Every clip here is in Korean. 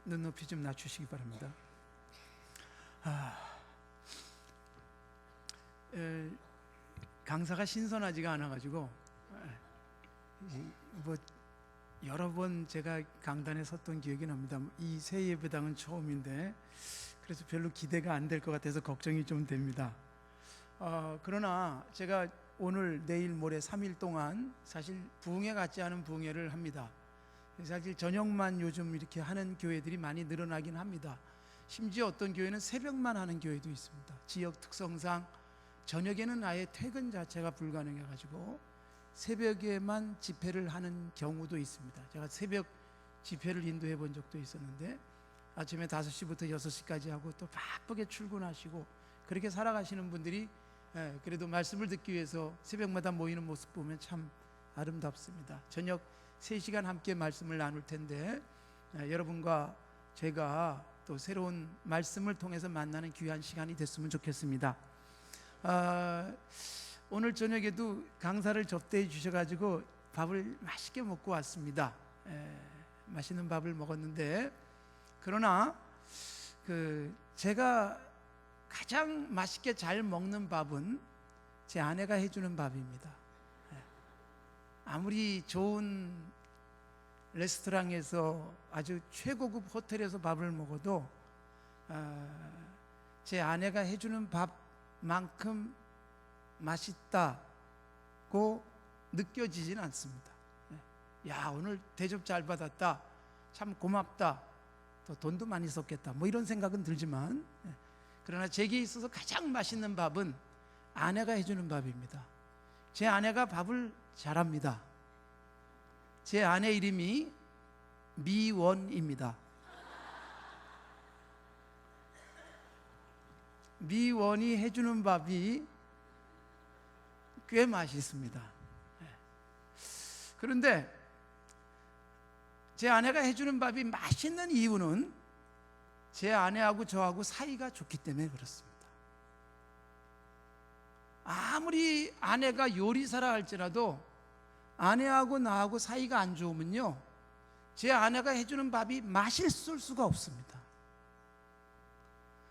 눈높이 좀 낮추시기 바랍니다. 강사가 신선하지가 않아가지고 뭐 여러 번 제가 강단에 섰던 기억이 납니다. 이 새 예배당은 처음인데 그래서 별로 기대가 안 될 것 같아서 걱정이 좀 됩니다. 그러나 제가 오늘, 내일, 모레 3일 동안 사실 부흥회 같지 않은 부흥회를 합니다. 사실 저녁만 요즘 이렇게 하는 교회들이 많이 늘어나긴 합니다. 심지어 어떤 교회는 새벽만 하는 교회도 있습니다. 지역 특성상 저녁에는 아예 퇴근 자체가 불가능해가지고 새벽에만 집회를 하는 경우도 있습니다. 제가 새벽 집회를 인도해 본 적도 있었는데 아침에 5시부터 6시까지 하고 또 바쁘게 출근하시고 그렇게 살아가시는 분들이 그래도 말씀을 듣기 위해서 새벽마다 모이는 모습 보면 참 아름답습니다. 저녁 3시간 함께 말씀을 나눌 텐데 여러분과 제가 또 새로운 말씀을 통해서 만나는 귀한 시간이 됐으면 좋겠습니다. 오늘 저녁에도 강사를 접대해 주셔가지고 밥을 맛있게 먹고 왔습니다. 맛있는 밥을 먹었는데 그러나 제가 가장 맛있게 잘 먹는 밥은 제 아내가 해주는 밥입니다. 아무리 좋은 레스토랑에서 아주 최고급 호텔에서 밥을 먹어도 제 아내가 해주는 밥만큼 맛있다고 느껴지진 않습니다. 야, 오늘 대접 잘 받았다, 참 고맙다, 또 돈도 많이 썼겠다, 뭐 이런 생각은 들지만 그러나 제게 있어서 가장 맛있는 밥은 아내가 해주는 밥입니다. 제 아내가 밥을 잘합니다. 제 아내 이름이 미원입니다. 미원이 해주는 밥이 꽤 맛있습니다. 그런데 제 아내가 해주는 밥이 맛있는 이유는 제 아내하고 저하고 사이가 좋기 때문에 그렇습니다. 아무리 아내가 요리사라 할지라도 아내하고 나하고 사이가 안 좋으면요, 제 아내가 해주는 밥이 맛있을 수가 없습니다.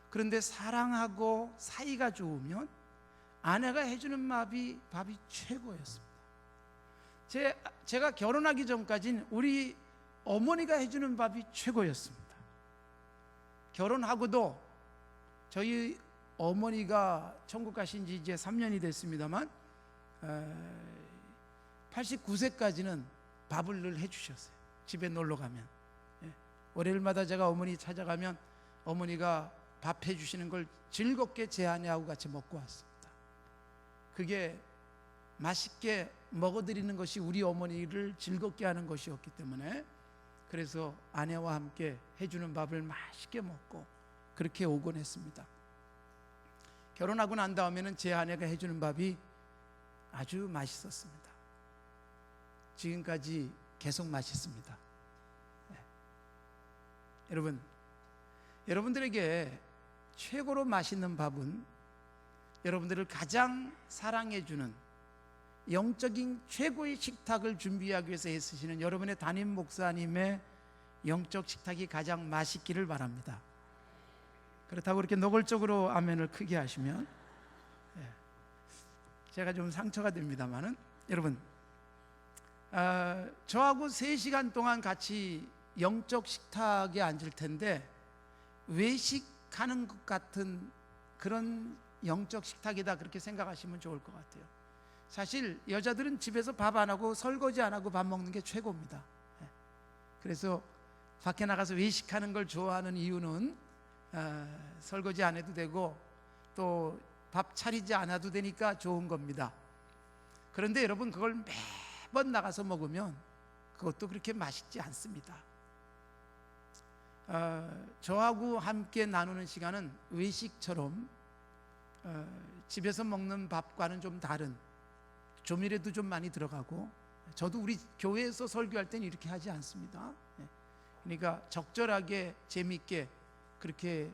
그런데 사랑하고 사이가 좋으면 아내가 해주는 밥이 최고였습니다. 제가 결혼하기 전까지는 우리 어머니가 해주는 밥이 최고였습니다. 결혼하고도 저희 어머니가 천국 가신 지 이제 3년이 됐습니다만 89세까지는 밥을 늘 해주셨어요. 집에 놀러 가면 월요일마다 제가 어머니 찾아가면 어머니가 밥 해주시는 걸 즐겁게 제 아내하고 같이 먹고 왔습니다. 그게 맛있게 먹어드리는 것이 우리 어머니를 즐겁게 하는 것이었기 때문에 그래서 아내와 함께 해주는 밥을 맛있게 먹고 그렇게 오곤 했습니다. 결혼하고 난 다음에는 제 아내가 해주는 밥이 아주 맛있었습니다. 지금까지 계속 맛있습니다. 여러분들에게 최고로 맛있는 밥은 여러분들을 가장 사랑해주는 영적인 최고의 식탁을 준비하기 위해서 애쓰시는 여러분의 담임 목사님의 영적 식탁이 가장 맛있기를 바랍니다. 그렇다고 이렇게 노골적으로 아멘을 크게 하시면 제가 좀 상처가 됩니다만은 여러분, 저하고 3시간 동안 같이 영적 식탁에 앉을 텐데 외식하는 것 같은 그런 영적 식탁이다, 그렇게 생각하시면 좋을 것 같아요. 사실 여자들은 집에서 밥 안 하고 설거지 안 하고 밥 먹는 게 최고입니다. 그래서 밖에 나가서 외식하는 걸 좋아하는 이유는 설거지 안 해도 되고 또 밥 차리지 않아도 되니까 좋은 겁니다. 그런데 여러분, 그걸 매번 나가서 먹으면 그것도 그렇게 맛있지 않습니다. 저하고 함께 나누는 시간은 외식처럼 집에서 먹는 밥과는 좀 다른, 조미료도 좀 많이 들어가고, 저도 우리 교회에서 설교할 때는 이렇게 하지 않습니다. 그러니까 적절하게 재미있게 그렇게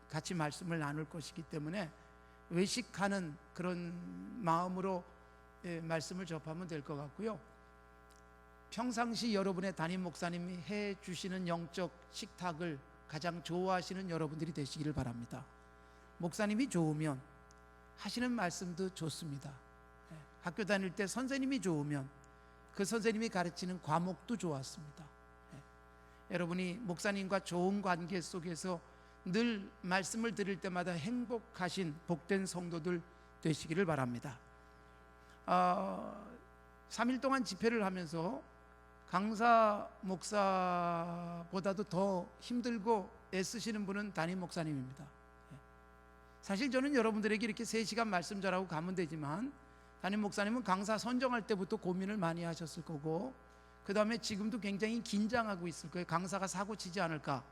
같이 말씀을 나눌 것이기 때문에 외식하는 그런 마음으로 말씀을 접하면 될 것 같고요. 평상시 여러분의 담임 목사님이 해 주시는 영적 식탁을 가장 좋아하시는 여러분들이 되시기를 바랍니다. 목사님이 좋으면 하시는 말씀도 좋습니다. 학교 다닐 때 선생님이 좋으면 그 선생님이 가르치는 과목도 좋았습니다. 여러분이 목사님과 좋은 관계 속에서 늘 말씀을 들을 때마다 행복하신 복된 성도들 되시기를 바랍니다. 3일 동안 집회를 하면서 강사 목사보다도 더 힘들고 애쓰시는 분은 담임 목사님입니다. 사실 저는 여러분들에게 이렇게 3시간 말씀 전하고 가면 되지만 담임 목사님은 강사 선정할 때부터 고민을 많이 하셨을 거고, 그 다음에 지금도 굉장히 긴장하고 있을 거예요. 강사가 사고 치지 않을까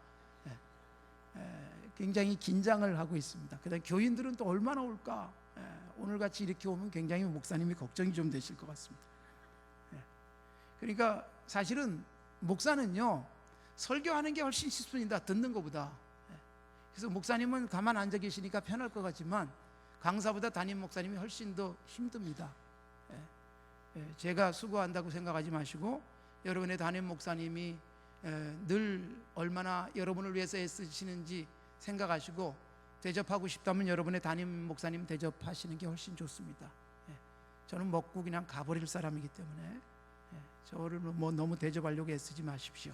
굉장히 긴장을 하고 있습니다. 그 다음에 교인들은 또 얼마나 올까. 오늘같이 이렇게 오면 굉장히 목사님이 걱정이 좀 되실 것 같습니다. 그러니까 사실은 목사는요, 설교하는 게 훨씬 쉽습니다. 듣는 것보다. 그래서 목사님은 가만 앉아 계시니까 편할 것 같지만 강사보다 담임 목사님이 훨씬 더 힘듭니다. 제가 수고한다고 생각하지 마시고 여러분의 담임 목사님이 늘 얼마나 여러분을 위해서 애쓰시는지 생각하시고, 대접하고 싶다면 여러분의 담임 목사님 대접하시는 게 훨씬 좋습니다. 저는 먹고 그냥 가버릴 사람이기 때문에 저를 뭐 너무 대접하려고 애쓰지 마십시오.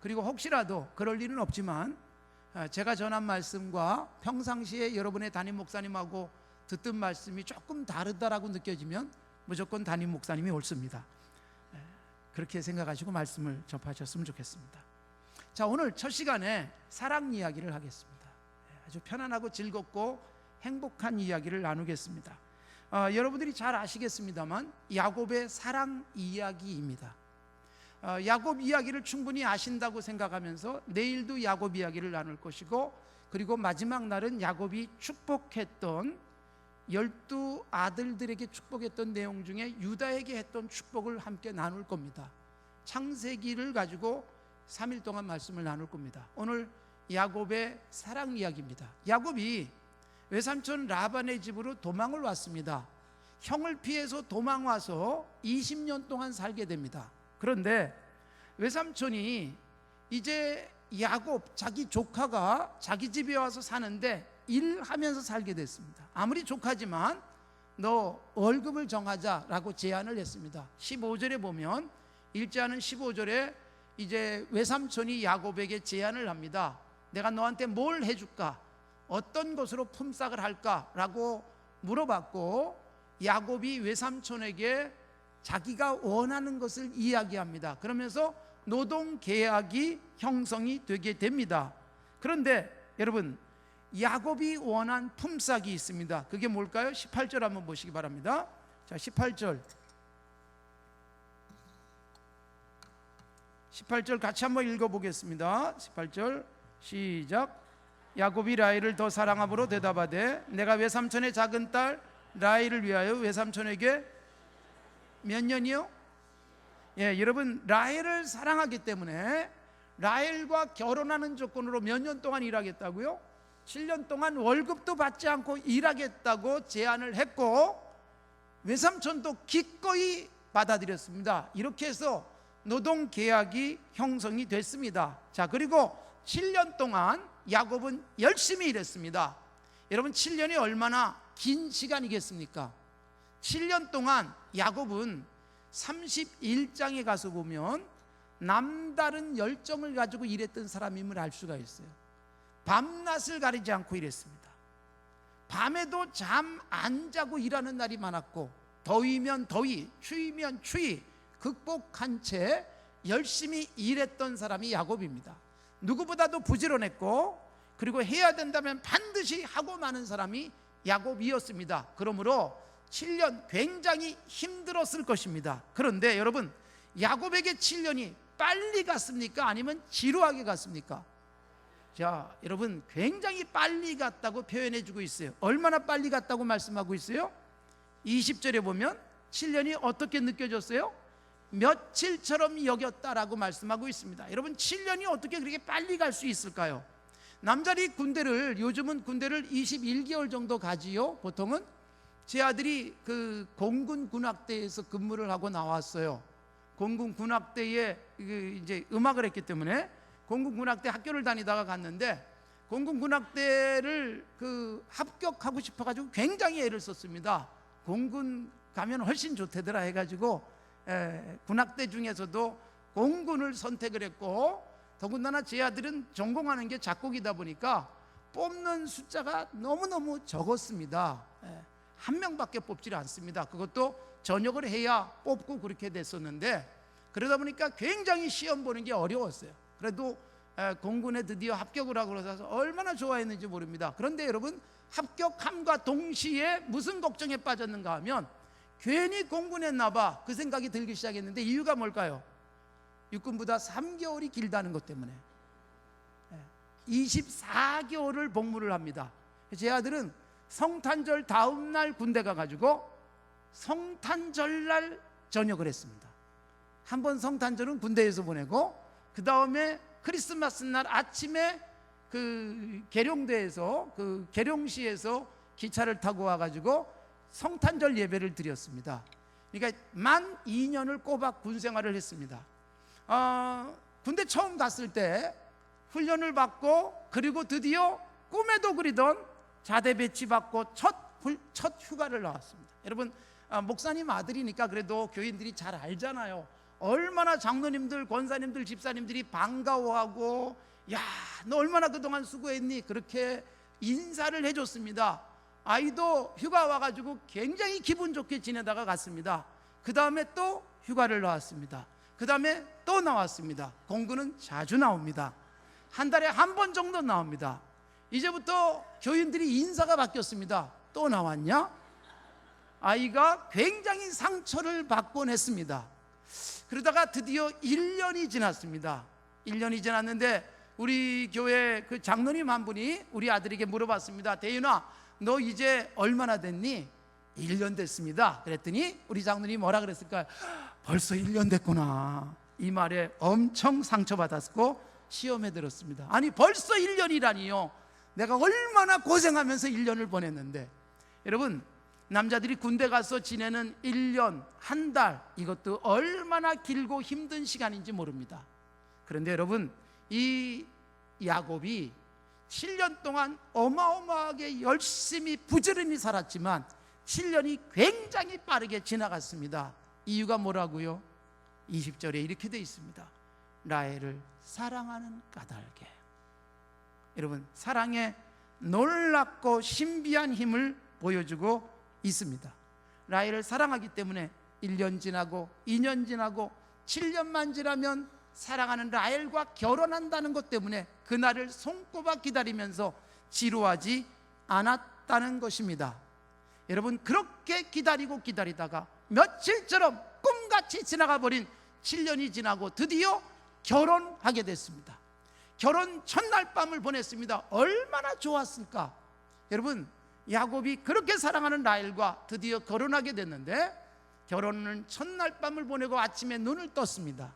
그리고 혹시라도 그럴 일은 없지만 제가 전한 말씀과 평상시에 여러분의 담임 목사님하고 듣던 말씀이 조금 다르다라고 느껴지면 무조건 담임 목사님이 옳습니다. 그렇게 생각하시고 말씀을 접하셨으면 좋겠습니다. 자, 오늘 첫 시간에 사랑 이야기를 하겠습니다. 아주 편안하고 즐겁고 행복한 이야기를 나누겠습니다. 여러분들이 잘 아시겠습니다만 야곱의 사랑 이야기입니다. 야곱 이야기를 충분히 아신다고 생각하면서 내일도 야곱 이야기를 나눌 것이고, 그리고 마지막 날은 야곱이 축복했던 12 아들들에게 축복했던 내용 중에 유다에게 했던 축복을 함께 나눌 겁니다. 창세기를 가지고 3일 동안 말씀을 나눌 겁니다. 오늘 야곱의 사랑 이야기입니다. 야곱이 외삼촌 라반의 집으로 도망을 왔습니다. 형을 피해서 도망와서 20년 동안 살게 됩니다. 그런데 외삼촌이 이제 야곱, 자기 조카가 자기 집에 와서 사는데 일하면서 살게 됐습니다. 아무리 조카지만 너 월급을 정하자라고 제안을 했습니다. 15절에 보면, 일제하는 15절에 이제 외삼촌이 야곱에게 제안을 합니다. 내가 너한테 뭘 해줄까? 어떤 것으로 품삯을 할까라고 물어봤고, 야곱이 외삼촌에게 자기가 원하는 것을 이야기합니다. 그러면서 노동 계약이 형성이 되게 됩니다. 그런데 여러분, 야곱이 원한 품삯이 있습니다. 그게 뭘까요? 18절 한번 보시기 바랍니다. 자, 18절 같이 한번 읽어보겠습니다. 18절 시작. 야곱이 라헬을 더 사랑함으로 대답하되 내가 외삼촌의 작은 딸 라헬을 위하여 외삼촌에게 몇 년이요? 여러분, 라헬을 사랑하기 때문에 라헬과 결혼하는 조건으로 몇 년 동안 일하겠다고요? 7년 동안 월급도 받지 않고 일하겠다고 제안을 했고, 외삼촌도 기꺼이 받아들였습니다. 이렇게 해서 노동 계약이 형성이 됐습니다. 자, 그리고 7년 동안 야곱은 열심히 일했습니다. 여러분, 7년이 얼마나 긴 시간이겠습니까? 7년 동안 야곱은 31장에 가서 보면 남다른 열정을 가지고 일했던 사람임을 알 수가 있어요. 밤낮을 가리지 않고 일했습니다. 밤에도 잠 안 자고 일하는 날이 많았고, 더위면 더위, 추위면 추위 극복한 채 열심히 일했던 사람이 야곱입니다. 누구보다도 부지런했고, 그리고 해야 된다면 반드시 하고 마는 사람이 야곱이었습니다. 그러므로 7년 굉장히 힘들었을 것입니다. 그런데 여러분, 야곱에게 7년이 빨리 갔습니까? 아니면 지루하게 갔습니까? 자, 여러분, 굉장히 빨리 갔다고 표현해 주고 있어요. 얼마나 빨리 갔다고 말씀하고 있어요? 20절에 보면 7년이 어떻게 느껴졌어요? 며칠처럼 여겼다라고 말씀하고 있습니다. 여러분, 7년이 어떻게 그렇게 빨리 갈 수 있을까요? 남자리 군대를, 요즘은 군대를 21개월 정도 가지요. 보통은 제 아들이 그 공군 군악대에서 근무를 하고 나왔어요. 공군 군악대에 이제 음악을 했기 때문에 공군 군악대 학교를 다니다가 갔는데, 공군 군악대를 합격하고 싶어가지고 굉장히 애를 썼습니다. 공군 가면 훨씬 좋대더라 해가지고 군악대 중에서도 공군을 선택을 했고, 더군다나 제 아들은 전공하는 게 작곡이다 보니까 뽑는 숫자가 너무너무 적었습니다. 한 명밖에 뽑지를 않습니다. 그것도 전역을 해야 뽑고 그렇게 됐었는데, 그러다 보니까 굉장히 시험 보는 게 어려웠어요. 그래도 공군에 드디어 합격을 하고 그래서 얼마나 좋아했는지 모릅니다. 그런데 여러분, 합격함과 동시에 무슨 걱정에 빠졌는가 하면, 괜히 공군했나 봐 그 생각이 들기 시작했는데, 이유가 뭘까요? 육군보다 3개월이 길다는 것 때문에 24개월을 복무를 합니다. 제 아들은 성탄절 다음 날 군대 가가지고 성탄절날 전역을 했습니다. 한 번 성탄절은 군대에서 보내고, 그 다음에 크리스마스 날 아침에 계룡대에서 계룡시에서 기차를 타고 와가지고 성탄절 예배를 드렸습니다. 그러니까 만 2년을 꼬박 군 생활을 했습니다. 군대 처음 갔을 때 훈련을 받고, 그리고 드디어 꿈에도 그리던 자대 배치 받고 첫 휴가를 나왔습니다. 여러분, 목사님 아들이니까 그래도 교인들이 잘 알잖아요. 얼마나 장로님들, 권사님들, 집사님들이 반가워하고, 야, 너 얼마나 그동안 수고했니? 그렇게 인사를 해줬습니다. 아이도 휴가 와가지고 굉장히 기분 좋게 지내다가 갔습니다. 그 다음에 또 휴가를 나왔습니다. 그 다음에 또 나왔습니다. 공군은 자주 나옵니다. 한 달에 한 번 정도 나옵니다. 이제부터 교인들이 인사가 바뀌었습니다. 또 나왔냐? 아이가 굉장히 상처를 받곤 했습니다. 그러다가 드디어 1년이 지났습니다. 1년이 지났는데 우리 교회 장로님 한 분이 우리 아들에게 물어봤습니다. 대윤아, 너 이제 얼마나 됐니? 1년 됐습니다. 그랬더니 우리 장로님이 뭐라 그랬을까요? 벌써 1년 됐구나. 이 말에 엄청 상처받았고 시험에 들었습니다. 아니, 벌써 1년이라니요. 내가 얼마나 고생하면서 1년을 보냈는데. 여러분, 남자들이 군대 가서 지내는 1년, 한 달, 이것도 얼마나 길고 힘든 시간인지 모릅니다. 그런데 여러분, 이 야곱이 7년 동안 어마어마하게 열심히 부지런히 살았지만 7년이 굉장히 빠르게 지나갔습니다. 이유가 뭐라고요? 20절에 이렇게 되어 있습니다. 라헬을 사랑하는 까닭에. 여러분, 사랑에 놀랍고 신비한 힘을 보여주고 있습니다. 라헬을 사랑하기 때문에 1년 지나고 2년 지나고 7년만 지나면 사랑하는 라헬과 결혼한다는 것 때문에 그날을 손꼽아 기다리면서 지루하지 않았다는 것입니다. 여러분, 그렇게 기다리다가 며칠처럼 꿈같이 지나가 버린 7년이 지나고 드디어 결혼하게 됐습니다. 결혼 첫날 밤을 보냈습니다. 얼마나 좋았을까. 여러분, 야곱이 그렇게 사랑하는 라헬과 드디어 결혼하게 됐는데, 결혼은 첫날 밤을 보내고 아침에 눈을 떴습니다.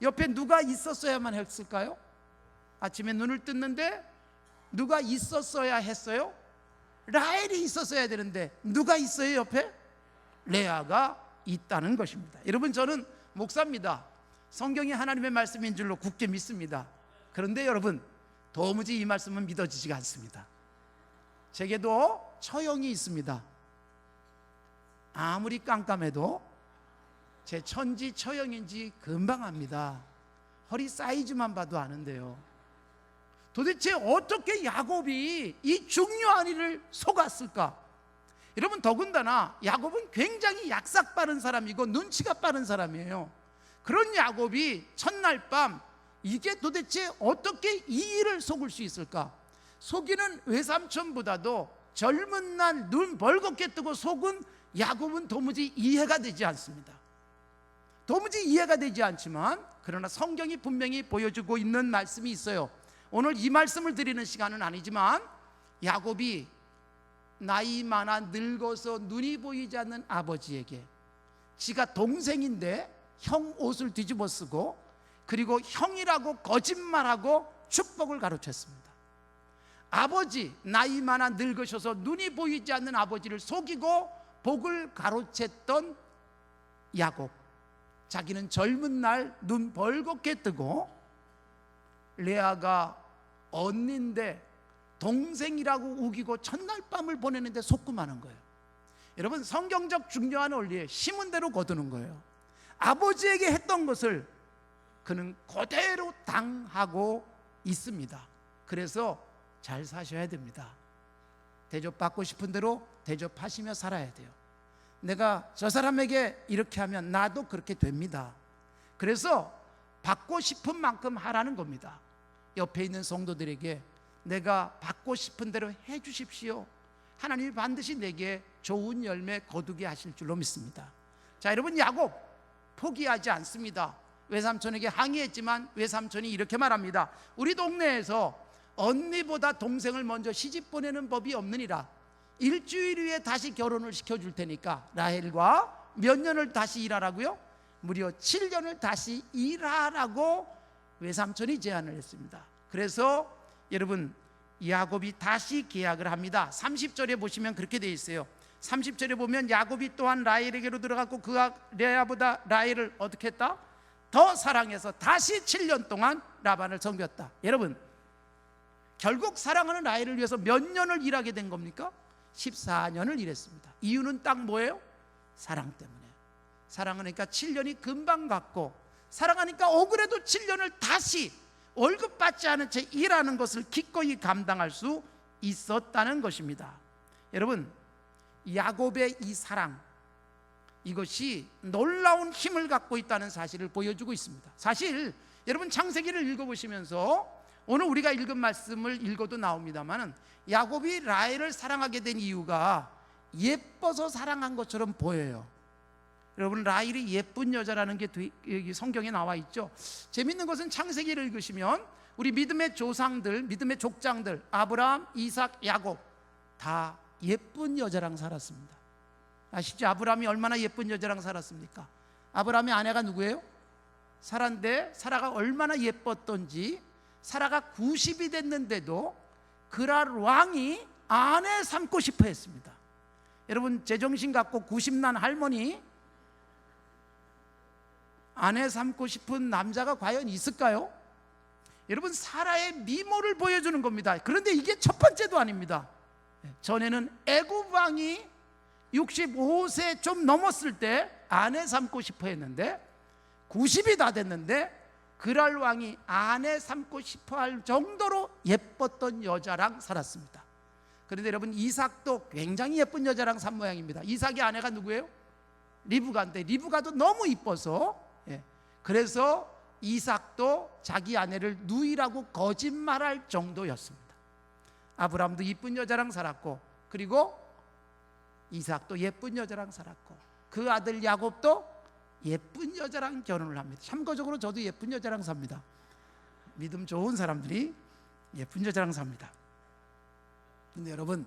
옆에 누가 있었어야만 했을까요? 아침에 눈을 떴는데 누가 있었어야 했어요? 라헬이 있었어야 되는데 누가 있어요 옆에? 레아가 있다는 것입니다. 여러분, 저는 목사입니다. 성경이 하나님의 말씀인 줄로 굳게 믿습니다. 그런데 여러분, 도무지 이 말씀은 믿어지지가 않습니다. 제게도 처형이 있습니다. 아무리 깜깜해도 제 천지 처형인지 금방 압니다. 허리 사이즈만 봐도 아는데요. 도대체 어떻게 야곱이 이 중요한 일을 속았을까? 여러분, 더군다나 야곱은 굉장히 약삭 빠른 사람이고 눈치가 빠른 사람이에요. 그런 야곱이 첫날 밤 이게 도대체 어떻게 이 일을 속을 수 있을까? 속이는 외삼촌보다도 젊은 날 눈 벌겋게 뜨고 속은 야곱은 도무지 이해가 되지 않습니다. 도무지 이해가 되지 않지만, 그러나 성경이 분명히 보여주고 있는 말씀이 있어요. 오늘 이 말씀을 드리는 시간은 아니지만, 야곱이 나이 많아 늙어서 눈이 보이지 않는 아버지에게 지가 동생인데 형 옷을 뒤집어 쓰고, 그리고 형이라고 거짓말하고 축복을 가로챘습니다. 아버지, 나이 많아 늙으셔서 눈이 보이지 않는 아버지를 속이고 복을 가로챘던 야곱. 자기는 젊은 날 눈 벌겋게 뜨고 레아가 언니인데 동생이라고 우기고 첫날 밤을 보내는데 속구마는 거예요. 여러분, 성경적 중요한 원리에 심은 대로 거두는 거예요. 아버지에게 했던 것을 그는 그대로 당하고 있습니다. 그래서 잘 사셔야 됩니다. 대접받고 싶은 대로 대접하시며 살아야 돼요. 내가 저 사람에게 이렇게 하면 나도 그렇게 됩니다. 그래서 받고 싶은 만큼 하라는 겁니다. 옆에 있는 성도들에게 내가 받고 싶은 대로 해 주십시오. 하나님이 반드시 내게 좋은 열매 거두게 하실 줄로 믿습니다. 자, 여러분, 야곱 포기하지 않습니다. 외삼촌에게 항의했지만 외삼촌이 이렇게 말합니다. 우리 동네에서 언니보다 동생을 먼저 시집 보내는 법이 없느니라. 일주일 후에 다시 결혼을 시켜줄 테니까 라헬과 몇 년을 다시 일하라고요? 무려 7년을 다시 일하라고 외삼촌이 제안을 했습니다. 그래서 여러분, 야곱이 다시 계약을 합니다. 30절에 보시면 그렇게 되어 있어요. 30절에 보면 야곱이 또한 라헬에게로 들어갔고 그가 레아보다 라헬을 어떻게 했다? 더 사랑해서 다시 7년 동안 라반을 섬겼다. 여러분, 결국 사랑하는 라헬을 위해서 몇 년을 일하게 된 겁니까? 14년을 일했습니다. 이유는 딱 뭐예요? 사랑 때문에. 사랑하니까 7년이 금방 갔고, 사랑하니까 억울해도 7년을 다시 월급 받지 않은 채 일하는 것을 기꺼이 감당할 수 있었다는 것입니다. 여러분, 야곱의 이 사랑, 이것이 놀라운 힘을 갖고 있다는 사실을 보여주고 있습니다. 사실 여러분, 창세기를 읽어보시면서 오늘 우리가 읽은 말씀을 읽어도 나옵니다만 야곱이 라헬을 사랑하게 된 이유가 예뻐서 사랑한 것처럼 보여요. 여러분, 라헬이 예쁜 여자라는 게 성경에 나와 있죠. 재밌는 것은 창세기를 읽으시면 우리 믿음의 조상들, 믿음의 족장들, 아브라함, 이삭, 야곱 다 예쁜 여자랑 살았습니다. 아시죠? 아브라함이 얼마나 예쁜 여자랑 살았습니까? 아브라함의 아내가 누구예요? 사라인데, 사라가 얼마나 예뻤던지, 사라가 90이 됐는데도 그랄 왕이 아내 삼고 싶어 했습니다. 여러분, 제정신 갖고 90난 할머니 아내 삼고 싶은 남자가 과연 있을까요? 여러분, 사라의 미모를 보여주는 겁니다. 그런데 이게 첫 번째도 아닙니다. 전에는 애굽 왕이 65세 좀 넘었을 때 아내 삼고 싶어 했는데 90이 다 됐는데 그랄 왕이 아내 삼고 싶어 할 정도로 예뻤던 여자랑 살았습니다. 그런데 여러분, 이삭도 굉장히 예쁜 여자랑 산 모양입니다. 이삭의 아내가 누구예요? 리브가인데 리브가도 너무 이뻐서, 그래서 이삭도 자기 아내를 누이라고 거짓말할 정도였습니다. 아브라함도 이쁜 여자랑 살았고, 그리고 이삭도 예쁜 여자랑 살았고, 그 아들 야곱도 예쁜 여자랑 결혼을 합니다. 참고적으로 저도 예쁜 여자랑 삽니다. 믿음 좋은 사람들이 예쁜 여자랑 삽니다. 근데 여러분,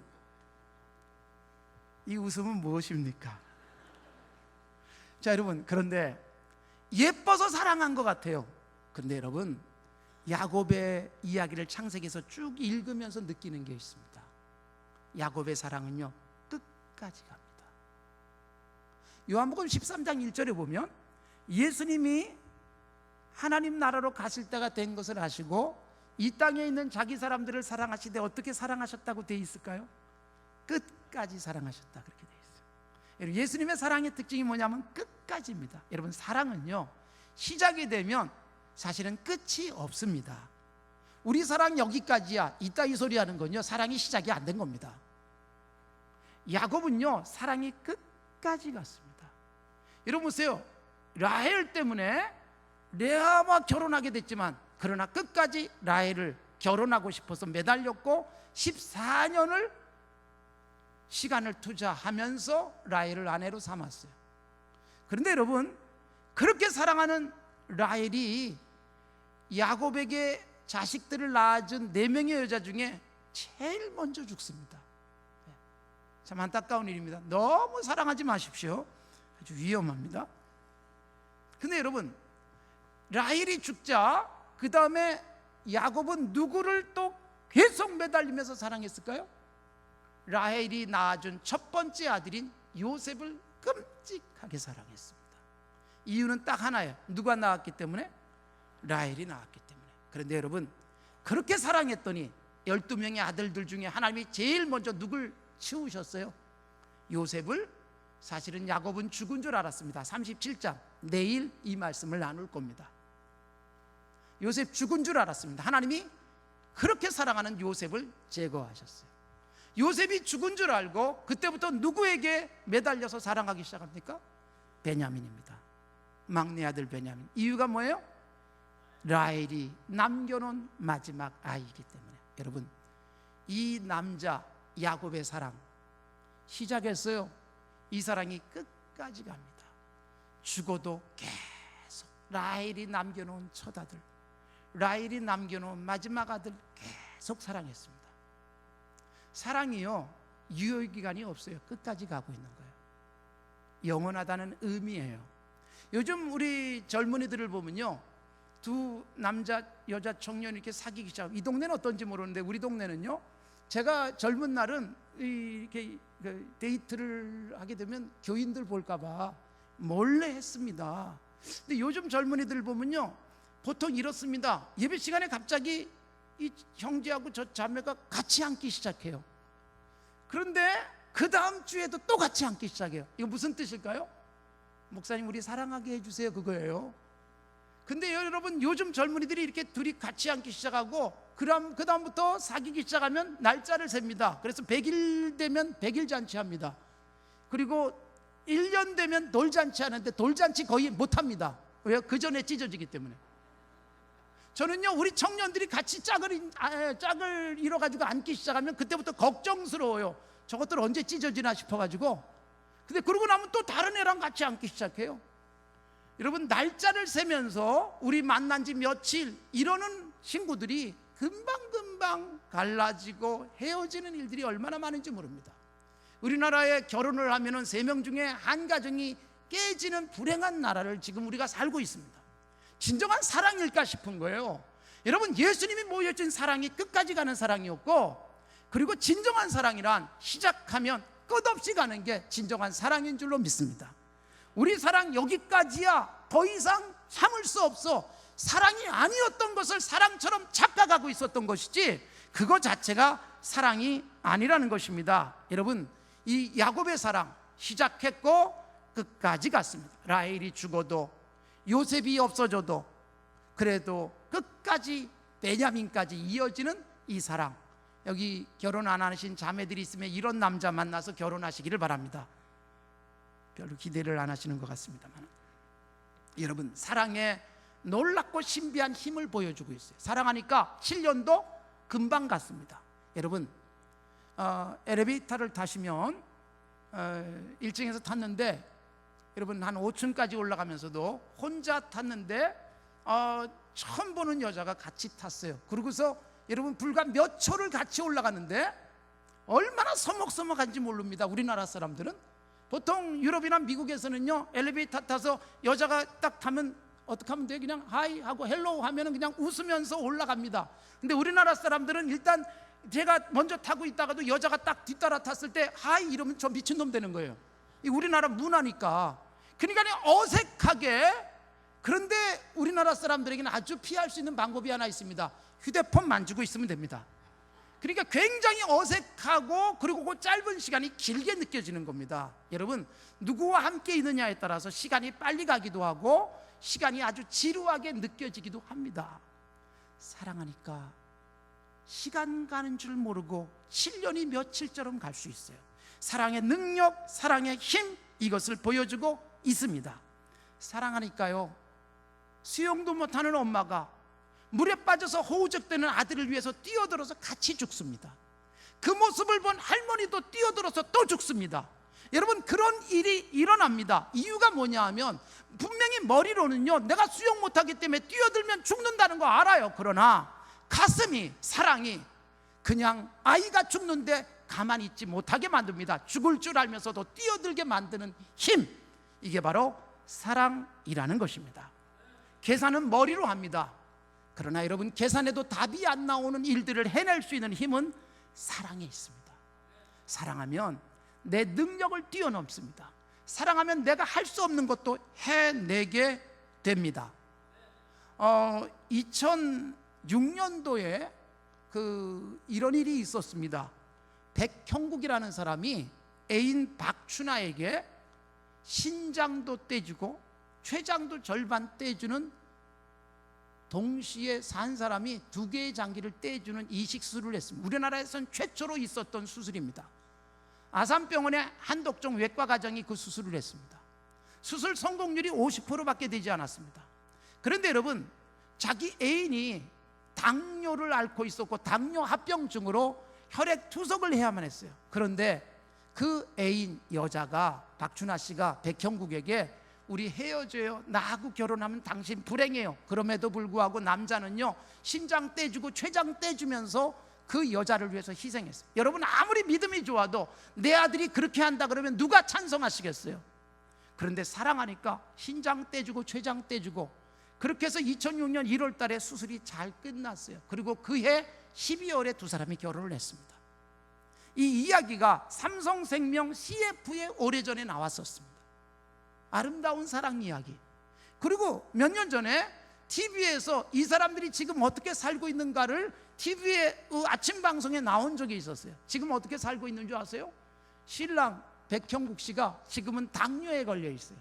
이 웃음은 무엇입니까? 자, 여러분, 그런데 예뻐서 사랑한 것 같아요. 그런데 여러분, 야곱의 이야기를 창세기에서 쭉 읽으면서 느끼는 게 있습니다. 야곱의 사랑은요, 끝까지 갑니다. 요한복음 13장 1절에 보면 예수님이 하나님 나라로 가실 때가 된 것을 아시고 이 땅에 있는 자기 사람들을 사랑하시되 어떻게 사랑하셨다고 되어 있을까요? 끝까지 사랑하셨다, 그렇게 되어 있어요. 예수님의 사랑의 특징이 뭐냐면 끝까지입니다. 여러분, 사랑은요, 시작이 되면 사실은 끝이 없습니다. 우리 사랑 여기까지야, 이따 이 소리 하는 건요, 사랑이 시작이 안 된 겁니다. 야곱은요, 사랑이 끝까지 갔습니다. 여러분 보세요. 라헬 때문에 레아와 결혼하게 됐지만 그러나 끝까지 라헬을 결혼하고 싶어서 매달렸고 14년을 시간을 투자하면서 라헬을 아내로 삼았어요. 그런데 여러분, 그렇게 사랑하는 라헬이 야곱에게 자식들을 낳아준 4명의 여자 중에 제일 먼저 죽습니다. 참 안타까운 일입니다. 너무 사랑하지 마십시오. 아주 위험합니다. 근데 여러분, 라헬이 죽자 그 다음에 야곱은 누구를 또 계속 매달리면서 사랑했을까요? 라헬이 낳아준 첫 번째 아들인 요셉을 끔찍하게 사랑했습니다. 이유는 딱 하나예요. 누가 낳았기 때문에? 라헬이 낳았기 때문에. 그런데 여러분, 그렇게 사랑했더니 12명의 아들들 중에 하나님이 제일 먼저 누굴 치우셨어요? 요셉을. 사실은 야곱은 죽은 줄 알았습니다. 37장, 내일 이 말씀을 나눌 겁니다. 요셉 죽은 줄 알았습니다. 하나님이 그렇게 사랑하는 요셉을 제거하셨어요. 요셉이 죽은 줄 알고 그때부터 누구에게 매달려서 사랑하기 시작합니까? 베냐민입니다. 막내 아들 베냐민. 이유가 뭐예요? 라헬이 남겨놓은 마지막 아이이기 때문에. 여러분, 이 남자 야곱의 사랑 시작했어요. 이 사랑이 끝까지 갑니다. 죽어도 계속 라헬이 남겨놓은 첫 아들, 라헬이 남겨놓은 마지막 아들 계속 사랑했습니다. 사랑이요, 유효기간이 없어요. 끝까지 가고 있는 거예요. 영원하다는 의미예요. 요즘 우리 젊은이들을 보면요, 두 남자 여자 청년이 이렇게 사귀기 시작하고, 이 동네는 어떤지 모르는데 우리 동네는요, 제가 젊은 날은 이렇게 데이트를 하게 되면 교인들 볼까 봐 몰래 했습니다. 근데 요즘 젊은이들 보면요, 보통 이렇습니다. 예배 시간에 갑자기 이 형제하고 저 자매가 같이 앉기 시작해요. 그런데 그 다음 주에도 또 같이 앉기 시작해요. 이거 무슨 뜻일까요? 목사님, 우리 사랑하게 해주세요, 그거예요. 근데 여러분, 요즘 젊은이들이 이렇게 둘이 같이 앉기 시작하고 그 다음부터 사귀기 시작하면 날짜를 셉니다. 그래서 100일 되면 100일 잔치 합니다. 그리고 1년 되면 돌잔치 하는데 돌잔치 거의 못합니다. 왜요? 그 전에 찢어지기 때문에. 저는요, 우리 청년들이 같이 짝을 이뤄가지고 앉기 시작하면 그때부터 걱정스러워요. 저것들 언제 찢어지나 싶어가지고. 근데 그러고 나면 또 다른 애랑 같이 앉기 시작해요. 여러분, 날짜를 세면서 우리 만난 지 며칠 이러는 친구들이 금방금방 갈라지고 헤어지는 일들이 얼마나 많은지 모릅니다. 우리나라에 결혼을 하면은 3명 중에 한 가정이 깨지는 불행한 나라를 지금 우리가 살고 있습니다. 진정한 사랑일까 싶은 거예요. 여러분, 예수님이 보여준 사랑이 끝까지 가는 사랑이었고, 그리고 진정한 사랑이란 시작하면 끝없이 가는 게 진정한 사랑인 줄로 믿습니다. 우리 사랑 여기까지야, 더 이상 참을 수 없어. 사랑이 아니었던 것을 사랑처럼 착각하고 있었던 것이지 그거 자체가 사랑이 아니라는 것입니다. 여러분, 이 야곱의 사랑 시작했고 끝까지 갔습니다. 라헬이 죽어도 요셉이 없어져도 그래도 끝까지 베냐민까지 이어지는 이 사랑. 여기 결혼 안 하신 자매들이 있으면 이런 남자 만나서 결혼하시기를 바랍니다. 별로 기대를 안 하시는 것 같습니다만, 여러분, 사랑에 놀랍고 신비한 힘을 보여주고 있어요. 사랑하니까 7년도 금방 갔습니다. 여러분, 엘리베이터를 타시면 1층에서 탔는데, 여러분, 한 5층까지 올라가면서도 혼자 탔는데 처음 보는 여자가 같이 탔어요. 그러고서 여러분, 불과 몇 초를 같이 올라갔는데 얼마나 서먹서먹한지 모릅니다. 우리나라 사람들은 보통 유럽이나 미국에서는요, 엘리베이터 타서 여자가 딱 타면 어떻게 하면 돼? 그냥 하이 하고 헬로우 하면은 그냥 웃으면서 올라갑니다. 근데 우리나라 사람들은 일단 제가 먼저 타고 있다가도 여자가 딱 뒤따라 탔을 때 하이 이러면 저 미친놈 되는 거예요. 이 우리나라 문화니까. 그러니까 어색하게. 그런데 우리나라 사람들에게는 아주 피할 수 있는 방법이 하나 있습니다. 휴대폰 만지고 있으면 됩니다. 그러니까 굉장히 어색하고, 그리고 그 짧은 시간이 길게 느껴지는 겁니다. 여러분, 누구와 함께 있느냐에 따라서 시간이 빨리 가기도 하고 시간이 아주 지루하게 느껴지기도 합니다. 사랑하니까 시간 가는 줄 모르고 7년이 며칠처럼 갈 수 있어요. 사랑의 능력, 사랑의 힘, 이것을 보여주고 있습니다. 사랑하니까요, 수영도 못하는 엄마가 물에 빠져서 허우적대는 아들을 위해서 뛰어들어서 같이 죽습니다. 그 모습을 본 할머니도 뛰어들어서 또 죽습니다. 여러분, 그런 일이 일어납니다. 이유가 뭐냐 하면, 분명히 머리로는요, 내가 수영 못하기 때문에 뛰어들면 죽는다는 거 알아요. 그러나 가슴이, 사랑이 그냥 아이가 죽는데 가만히 있지 못하게 만듭니다. 죽을 줄 알면서도 뛰어들게 만드는 힘, 이게 바로 사랑이라는 것입니다. 계산은 머리로 합니다. 그러나 여러분, 계산해도 답이 안 나오는 일들을 해낼 수 있는 힘은 사랑에 있습니다. 사랑하면 내 능력을 뛰어넘습니다. 사랑하면 내가 할 수 없는 것도 해내게 됩니다. 2006년도에 이런 일이 있었습니다. 백형국이라는 사람이 애인 박춘아에게 신장도 떼주고 췌장도 절반 떼주는, 동시에 산 사람이 2개의 장기를 떼주는 이식 수술을 했습니다. 우리나라에서는 최초로 있었던 수술입니다. 아산병원의 한독종 외과 과장이 그 수술을 했습니다. 수술 성공률이 50%밖에 되지 않았습니다. 그런데 여러분, 자기 애인이 당뇨를 앓고 있었고 당뇨 합병증으로 혈액 투석을 해야만 했어요. 그런데 그 애인 여자가, 박춘아 씨가 백형국에게 우리 헤어져요. 나하고 결혼하면 당신 불행해요. 그럼에도 불구하고 남자는요, 신장 떼주고 췌장 떼주면서 그 여자를 위해서 희생했어요. 여러분, 아무리 믿음이 좋아도 내 아들이 그렇게 한다 그러면 누가 찬성하시겠어요? 그런데 사랑하니까 신장 떼주고 췌장 떼주고, 그렇게 해서 2006년 1월 달에 수술이 잘 끝났어요. 그리고 그해 12월에 두 사람이 결혼을 했습니다. 이 이야기가 삼성생명 CF에 오래전에 나왔었습니다. 아름다운 사랑 이야기. 그리고 몇 년 전에 TV에서 이 사람들이 지금 어떻게 살고 있는가를 TV의 아침 방송에 나온 적이 있었어요. 지금 어떻게 살고 있는 줄 아세요? 신랑 백형국 씨가 지금은 당뇨에 걸려 있어요.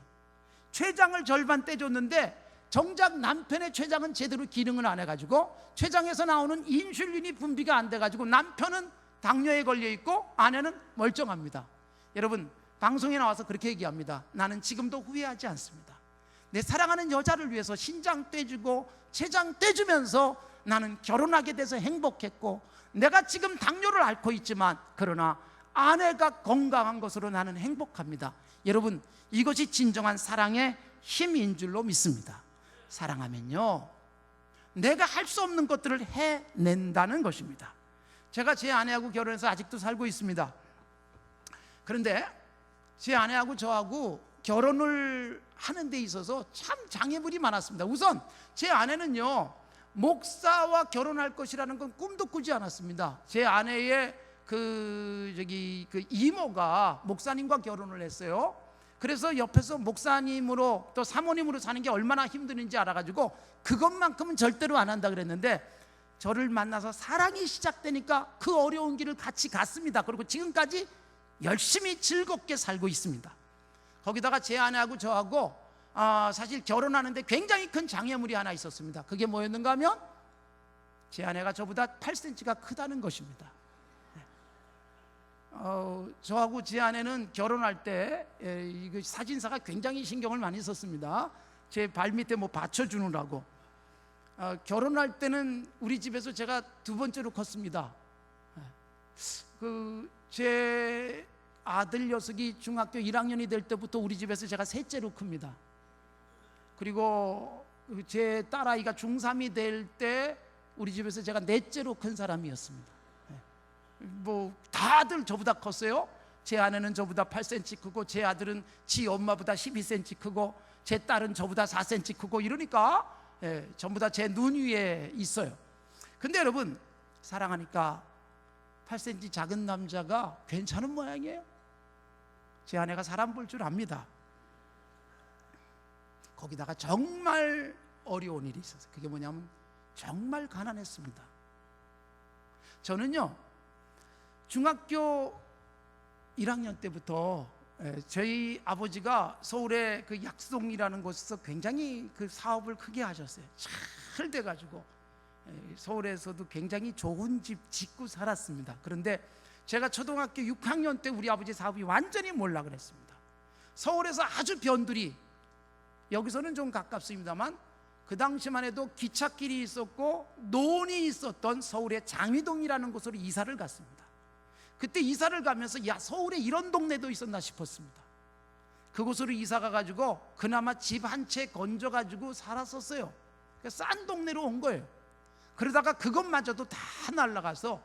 췌장을 절반 떼줬는데 정작 남편의 췌장은 제대로 기능을 안 해가지고 췌장에서 나오는 인슐린이 분비가 안 돼가지고 남편은 당뇨에 걸려 있고 아내는 멀쩡합니다. 여러분, 방송에 나와서 그렇게 얘기합니다. 나는 지금도 후회하지 않습니다. 내 사랑하는 여자를 위해서 신장 떼주고 췌장 떼주면서 나는 결혼하게 돼서 행복했고, 내가 지금 당뇨를 앓고 있지만 그러나 아내가 건강한 것으로 나는 행복합니다. 여러분, 이것이 진정한 사랑의 힘인 줄로 믿습니다. 사랑하면요, 내가 할 수 없는 것들을 해낸다는 것입니다. 제가 제 아내하고 결혼해서 아직도 살고 있습니다. 그런데 제 아내하고 저하고 결혼을 하는 데 있어서 참 장애물이 많았습니다. 우선 제 아내는요, 목사와 결혼할 것이라는 건 꿈도 꾸지 않았습니다. 제 아내의 이모가 목사님과 결혼을 했어요. 그래서 옆에서 목사님으로 또 사모님으로 사는 게 얼마나 힘드는지 알아가지고 그것만큼은 절대로 안 한다 그랬는데, 저를 만나서 사랑이 시작되니까 그 어려운 길을 같이 갔습니다. 그리고 지금까지 열심히 즐겁게 살고 있습니다. 거기다가 제 아내하고 저하고 사실 결혼하는데 굉장히 큰 장애물이 하나 있었습니다. 그게 뭐였는가 하면 제 아내가 저보다 8cm가 크다는 것입니다. 저하고 제 아내는 결혼할 때 이거 사진사가 굉장히 신경을 많이 썼습니다. 제 발 밑에 뭐 받쳐주느라고. 결혼할 때는 우리 집에서 제가 2번째로 컸습니다. 제 아들 녀석이 중학교 1학년이 될 때부터 우리 집에서 제가 셋째로 큽니다. 그리고 제 딸아이가 중3이 될 때 우리 집에서 제가 넷째로 큰 사람이었습니다. 뭐 다들 저보다 컸어요. 제 아내는 저보다 8cm 크고, 제 아들은 지 엄마보다 12cm 크고, 제 딸은 저보다 4cm 크고, 이러니까 전부 다 제 눈 위에 있어요. 근데 여러분, 사랑하니까 8cm 작은 남자가 괜찮은 모양이에요. 제 아내가 사람 볼 줄 압니다. 거기다가 정말 어려운 일이 있었어요. 그게 뭐냐면 정말 가난했습니다. 저는요, 중학교 1학년 때부터 저희 아버지가 서울의 그 약송이라는 곳에서 굉장히 그 사업을 크게 하셨어요. 잘 돼가지고 서울에서도 굉장히 좋은 집 짓고 살았습니다. 그런데 제가 초등학교 6학년 때 우리 아버지 사업이 완전히 몰락을 했습니다. 서울에서 아주 변두리, 여기서는 좀 가깝습니다만 그 당시만 해도 기찻길이 있었고 논이 있었던 서울의 장위동이라는 곳으로 이사를 갔습니다. 그때 이사를 가면서 야, 서울에 이런 동네도 있었나 싶었습니다. 그곳으로 이사 가가지고 그나마 집 한 채 건져가지고 살았었어요. 싼 동네로 온 거예요. 그러다가 그것마저도 다 날아가서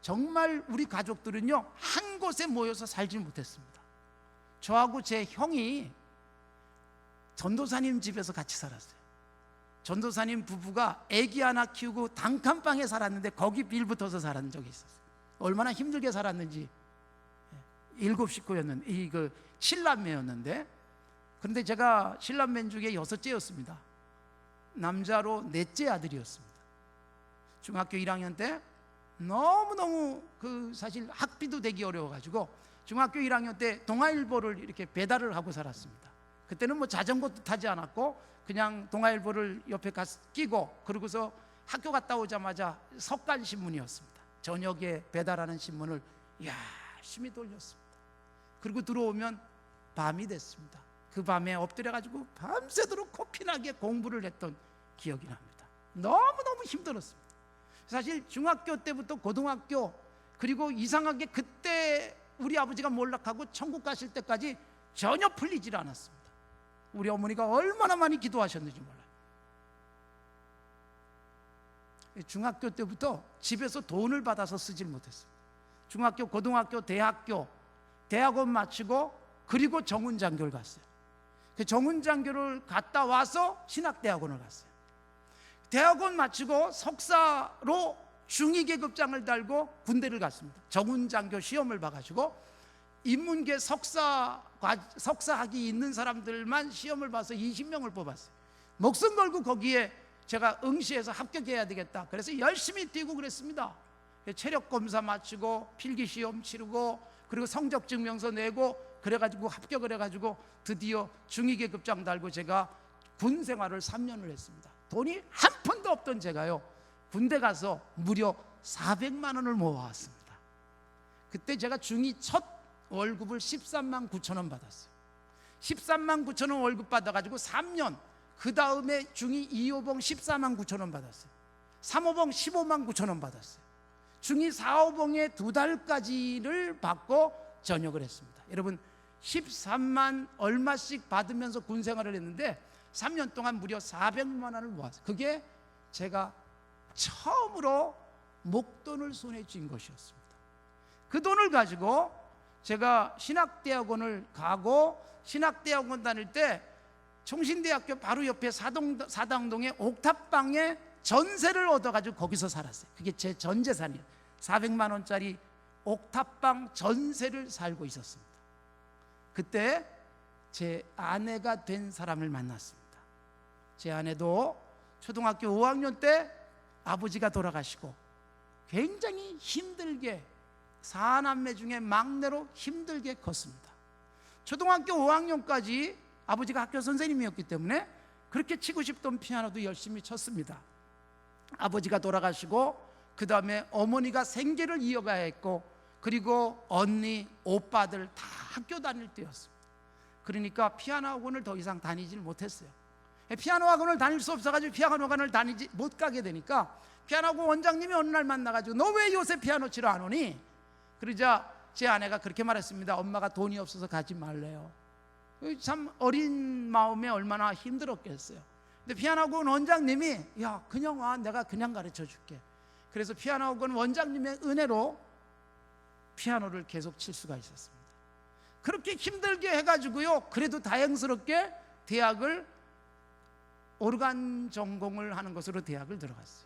정말 우리 가족들은요, 한 곳에 모여서 살지 못했습니다. 저하고 제 형이 전도사님 집에서 같이 살았어요. 전도사님 부부가 아기 하나 키우고 단칸방에 살았는데 거기 빌붙어서 살았던 적이 있었어요. 얼마나 힘들게 살았는지 7 식구였는데 그 7남매였는데, 그런데 제가 7남매 중에 6째였습니다. 남자로 4째 아들이었습니다. 중학교 1학년 때 너무너무 사실 학비도 되기 어려워가지고 중학교 1학년 때 동아일보를 이렇게 배달을 하고 살았습니다. 그때는 뭐 자전거도 타지 않았고 그냥 동아일보를 옆에 끼고, 그러고서 학교 갔다 오자마자 석간신문이었습니다. 저녁에 배달하는 신문을 열심히 돌렸습니다. 그리고 들어오면 밤이 됐습니다. 그 밤에 엎드려가지고 밤새도록 코피나게 공부를 했던 기억이 납니다. 너무너무 힘들었습니다. 사실 중학교 때부터 고등학교, 그리고 이상하게 그때 우리 아버지가 몰락하고 천국 가실 때까지 전혀 풀리질 않았습니다. 우리 어머니가 얼마나 많이 기도하셨는지 몰라요. 중학교 때부터 집에서 돈을 받아서 쓰질 못했어요. 중학교, 고등학교, 대학원 마치고 그리고 정운장교를 갔어요. 그 정운장교를 갔다 와서 신학대학원을 갔어요. 대학원 마치고 석사로 중위계급장을 달고 군대를 갔습니다. 정운장교 시험을 봐가지고 인문계 석사학위 있는 사람들만 시험을 봐서 20명을 뽑았어요. 목숨 걸고 거기에 제가 응시해서 합격해야 되겠다. 그래서 열심히 뛰고 그랬습니다. 체력 검사 마치고 필기 시험 치르고 그리고 성적 증명서 내고 그래가지고 합격을 해가지고 드디어 중위계급장 달고 제가 군 생활을 3년을 했습니다. 돈이 한 푼도 없던 제가요, 군대 가서 무려 400만 원을 모아왔습니다. 그때 제가 중위 첫 월급을 13만 9천 원 받았어요. 13만 9천 원 월급 받아가지고 3년, 그 다음에 중위 2호봉 14만 9천 원 받았어요. 3호봉 15만 9천 원 받았어요. 중위 4호봉에 2달까지를 받고 전역을 했습니다. 여러분, 13만 얼마씩 받으면서 군 생활을 했는데 3년 동안 무려 400만 원을 모았어요. 그게 제가 처음으로 목돈을 손에 쥔 것이었습니다. 그 돈을 가지고 제가 신학대학원을 가고, 신학대학원 다닐 때 총신대학교 바로 옆에 사당동에 옥탑방에 전세를 얻어가지고 거기서 살았어요. 그게 제 전 재산이에요. 400만 원짜리 옥탑방 전세를 살고 있었습니다. 그때 제 아내가 된 사람을 만났습니다. 제 아내도 초등학교 5학년 때 아버지가 돌아가시고 굉장히 힘들게, 4남매 중에 막내로 힘들게 컸습니다. 초등학교 5학년까지 아버지가 학교 선생님이었기 때문에 그렇게 치고 싶던 피아노도 열심히 쳤습니다. 아버지가 돌아가시고 그 다음에 어머니가 생계를 이어가야 했고, 그리고 언니, 오빠들 다 학교 다닐 때였습니다. 그러니까 피아노 학원을 더 이상 다니질 못했어요. 피아노 학원을 다닐 수 없어가지고 피아노 학원을 다니지 못 가게 되니까 피아노 학원 원장님이 어느 날 만나가지고 너 왜 요새 피아노 치러 안 오니? 그러자 제 아내가 그렇게 말했습니다. 엄마가 돈이 없어서 가지 말래요. 참 어린 마음에 얼마나 힘들었겠어요. 근데 피아노 학원 원장님이 야 그냥 와, 내가 그냥 가르쳐 줄게. 그래서 피아노 학원 원장님의 은혜로 피아노를 계속 칠 수가 있었습니다. 그렇게 힘들게 해가지고요, 그래도 다행스럽게 대학을 오르간 전공을 하는 것으로 대학을 들어갔어요.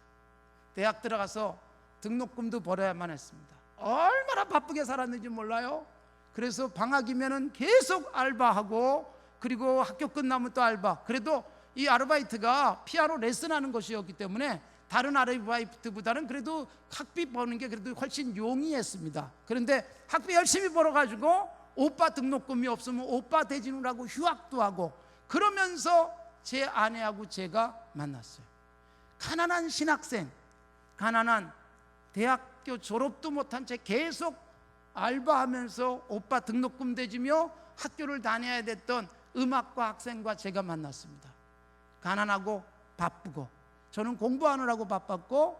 대학 들어가서 등록금도 벌어야만 했습니다. 얼마나 바쁘게 살았는지 몰라요. 그래서 방학이면은 계속 알바하고, 그리고 학교 끝나면 또 알바. 그래도 이 아르바이트가 피아노 레슨하는 것이었기 때문에 다른 아르바이트보다는 그래도 학비 버는 게 그래도 훨씬 용이했습니다. 그런데 학비 열심히 벌어가지고 오빠 등록금이 없으면 오빠 대진으라고 휴학도 하고, 그러면서 제 아내하고 제가 만났어요. 가난한 신학생, 가난한 대학교 졸업도 못한 채 계속 알바하면서 오빠 등록금 대주며 학교를 다녀야 됐던 음악과 학생과 제가 만났습니다. 가난하고 바쁘고, 저는 공부하느라고 바빴고,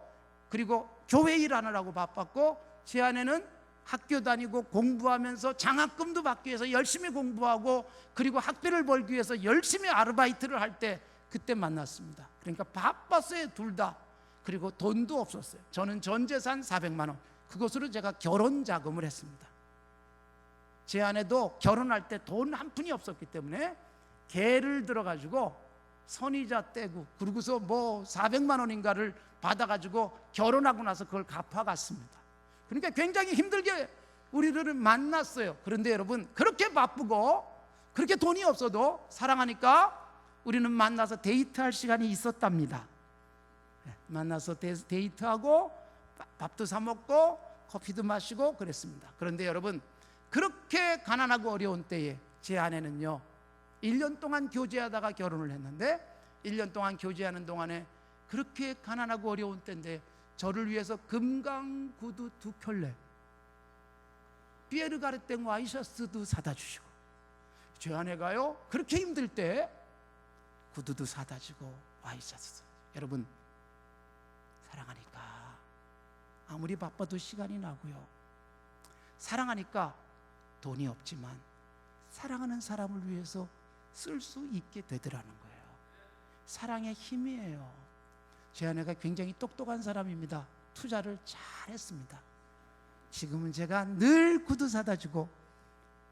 그리고 교회 일하느라고 바빴고, 제 아내는 학교 다니고 공부하면서 장학금도 받기 위해서 열심히 공부하고, 그리고 학비를 벌기 위해서 열심히 아르바이트를 할 때 그때 만났습니다. 그러니까 바빴어요, 둘 다. 그리고 돈도 없었어요. 저는 전 재산 400만 원, 그것으로 제가 결혼 자금을 했습니다. 제 아내도 결혼할 때 돈 한 푼이 없었기 때문에 개를 들어가지고 선이자 떼고, 그러고서 뭐 400만 원인가를 받아가지고 결혼하고 나서 그걸 갚아갔습니다. 그러니까 굉장히 힘들게 우리를 만났어요. 그런데 여러분, 그렇게 바쁘고 그렇게 돈이 없어도 사랑하니까 우리는 만나서 데이트할 시간이 있었답니다. 만나서 데이트하고 밥도 사 먹고 커피도 마시고 그랬습니다. 그런데 여러분, 그렇게 가난하고 어려운 때에 제 아내는요 1년 동안 교제하다가 결혼을 했는데, 1년 동안 교제하는 동안에 그렇게 가난하고 어려운 때인데 저를 위해서 금강 구두 2켤레, 피에르 가르땡 와이셔츠도 사다 주시고, 제 아내가요 그렇게 힘들 때 구두도 사다 주고 와이셔츠. 여러분, 사랑하니까 아무리 바빠도 시간이 나고요, 사랑하니까 돈이 없지만 사랑하는 사람을 위해서 쓸 수 있게 되더라는 거예요. 사랑의 힘이에요. 제 아내가 굉장히 똑똑한 사람입니다. 투자를 잘했습니다. 지금은 제가 늘 구두 사다 주고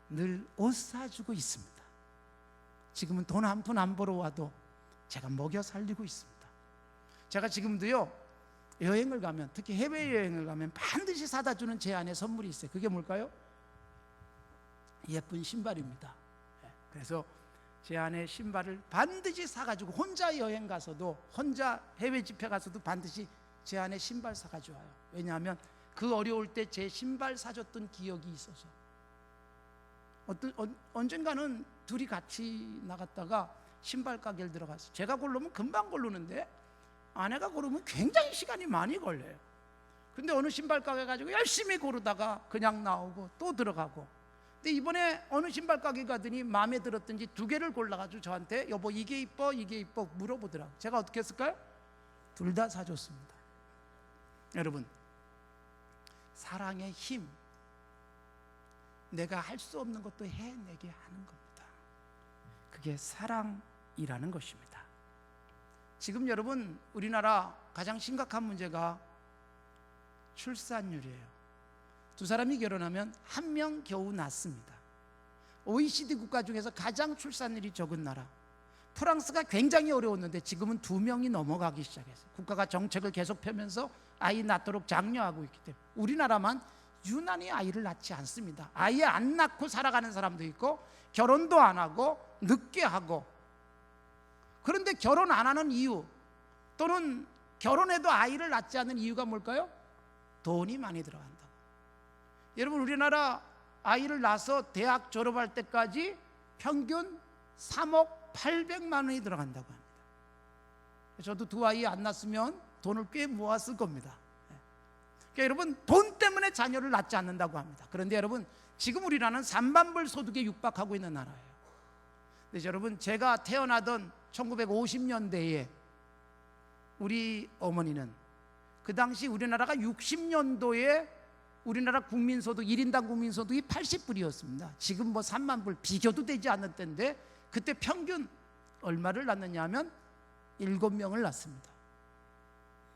늘 옷 사주고 있습니다. 지금은 돈 한 푼 안 벌어 와도 제가 먹여 살리고 있습니다. 제가 지금도요 여행을 가면, 특히 해외여행을 가면 반드시 사다 주는 제 아내 선물이 있어요. 그게 뭘까요? 예쁜 신발입니다. 그래서 제 아내 신발을 반드시 사가지고, 혼자 여행 가서도, 혼자 해외 집회 가서도 반드시 제 아내 신발 사가지고 와요. 왜냐하면 그 어려울 때 제 신발 사줬던 기억이 있어서. 언젠가는 둘이 같이 나갔다가 신발 가게를 들어갔어요. 제가 고르면 금방 고르는데 아내가 고르면 굉장히 시간이 많이 걸려요. 근데 어느 신발 가게 가지고 열심히 고르다가 그냥 나오고 또 들어가고. 근데 이번에 어느 신발 가게 가더니 마음에 들었던지 2개를 골라가지고 저한테 여보 이게 이뻐 이게 이뻐 물어보더라고요. 제가 어떻게 했을까요? 둘 다 사줬습니다. 여러분, 사랑의 힘, 내가 할 수 없는 것도 해내게 하는 겁니다. 그게 사랑이라는 것입니다. 지금 여러분, 우리나라 가장 심각한 문제가 출산율이에요. 2사람이 결혼하면 1명 겨우 낳습니다. OECD 국가 중에서 가장 출산율이 적은 나라 프랑스가 굉장히 어려웠는데 지금은 2명이 넘어가기 시작했어요. 국가가 정책을 계속 펴면서 아이 낳도록 장려하고 있기 때문에. 우리나라만 유난히 아이를 낳지 않습니다. 아예 안 낳고 살아가는 사람도 있고, 결혼도 안 하고 늦게 하고. 그런데 결혼 안 하는 이유, 또는 결혼해도 아이를 낳지 않는 이유가 뭘까요? 돈이 많이 들어간다고. 여러분, 우리나라 아이를 낳아서 대학 졸업할 때까지 평균 3억 800만 원이 들어간다고 합니다. 저도 2아이 안 낳았으면 돈을 꽤 모았을 겁니다. 그러니까 여러분, 돈 때문에 자녀를 낳지 않는다고 합니다. 그런데 여러분, 지금 우리나라는 3만 불 소득에 육박하고 있는 나라예요. 그래서 여러분, 제가 태어나던 1950년대에 우리 어머니는, 그 당시 우리나라가 60년도에 우리나라 국민소득, 1인당 국민소득이 80불이었습니다. 지금 뭐 3만 불, 비교도 되지 않는 때인데 그때 평균 얼마를 낳느냐 하면 7명을 낳습니다.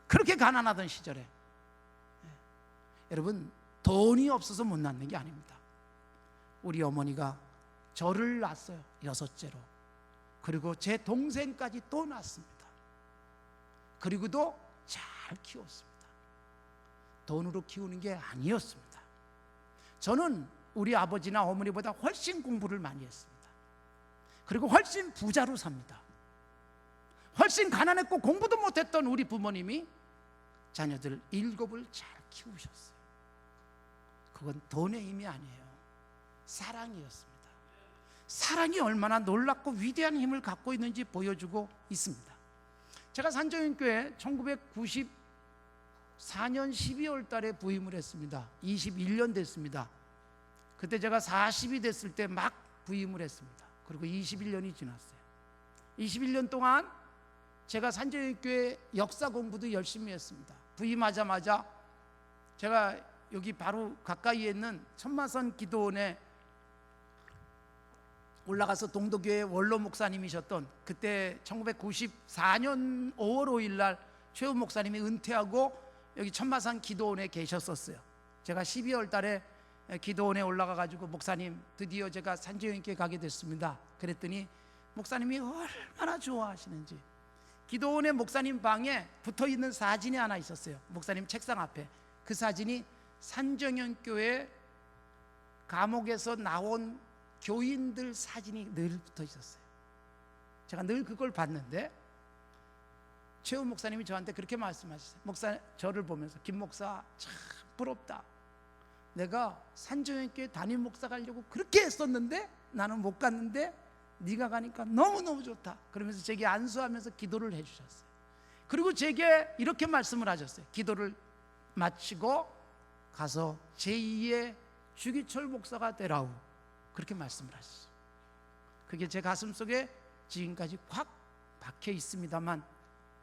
그렇게 가난하던 시절에. 여러분, 돈이 없어서 못 낳는 게 아닙니다. 우리 어머니가 저를 낳았어요, 6째로. 그리고 제 동생까지 또 낳았습니다. 그리고도 잘 키웠습니다. 돈으로 키우는 게 아니었습니다. 저는 우리 아버지나 어머니보다 훨씬 공부를 많이 했습니다. 그리고 훨씬 부자로 삽니다. 훨씬 가난했고 공부도 못했던 우리 부모님이 자녀들 7을 잘 키우셨어요. 그건 돈의 힘이 아니에요. 사랑이었습니다. 사랑이 얼마나 놀랍고 위대한 힘을 갖고 있는지 보여주고 있습니다. 제가 산정인교회 1994년 12월 달에 부임을 했습니다. 21년 됐습니다. 그때 제가 40이 됐을 때 막 부임을 했습니다. 그리고 21년이 지났어요. 21년 동안 제가 산정인교회 역사 공부도 열심히 했습니다. 부임하자마자 제가 여기 바로 가까이에 있는 천마선 기도원에 올라가서 동도교회 원로 목사님이셨던, 그때 1994년 5월 5일 날 최우 목사님이 은퇴하고 여기 천마산 기도원에 계셨었어요. 제가 12월 달에 기도원에 올라가 가지고 목사님 드디어 제가 산지교회 가게 됐습니다. 그랬더니 목사님이 얼마나 좋아하시는지, 기도원의 목사님 방에 붙어있는 사진이 하나 있었어요. 목사님 책상 앞에. 그 사진이 산정연교회 감옥에서 나온 교인들 사진이 늘 붙어 있었어요. 제가 늘 그걸 봤는데 최우 목사님이 저한테 그렇게 말씀하셨어요. 목사, 저를 보면서 김 목사 참 부럽다. 내가 산정형교회 담임 목사 가려고 그렇게 했었는데 나는 못 갔는데 네가 가니까 너무너무 좋다. 그러면서 제게 안수하면서 기도를 해주셨어요. 그리고 제게 이렇게 말씀을 하셨어요. 기도를 마치고 가서 제2의 주기철 목사가 되라우. 그렇게 말씀을 하셨어요. 그게 제 가슴 속에 지금까지 콱 박혀 있습니다만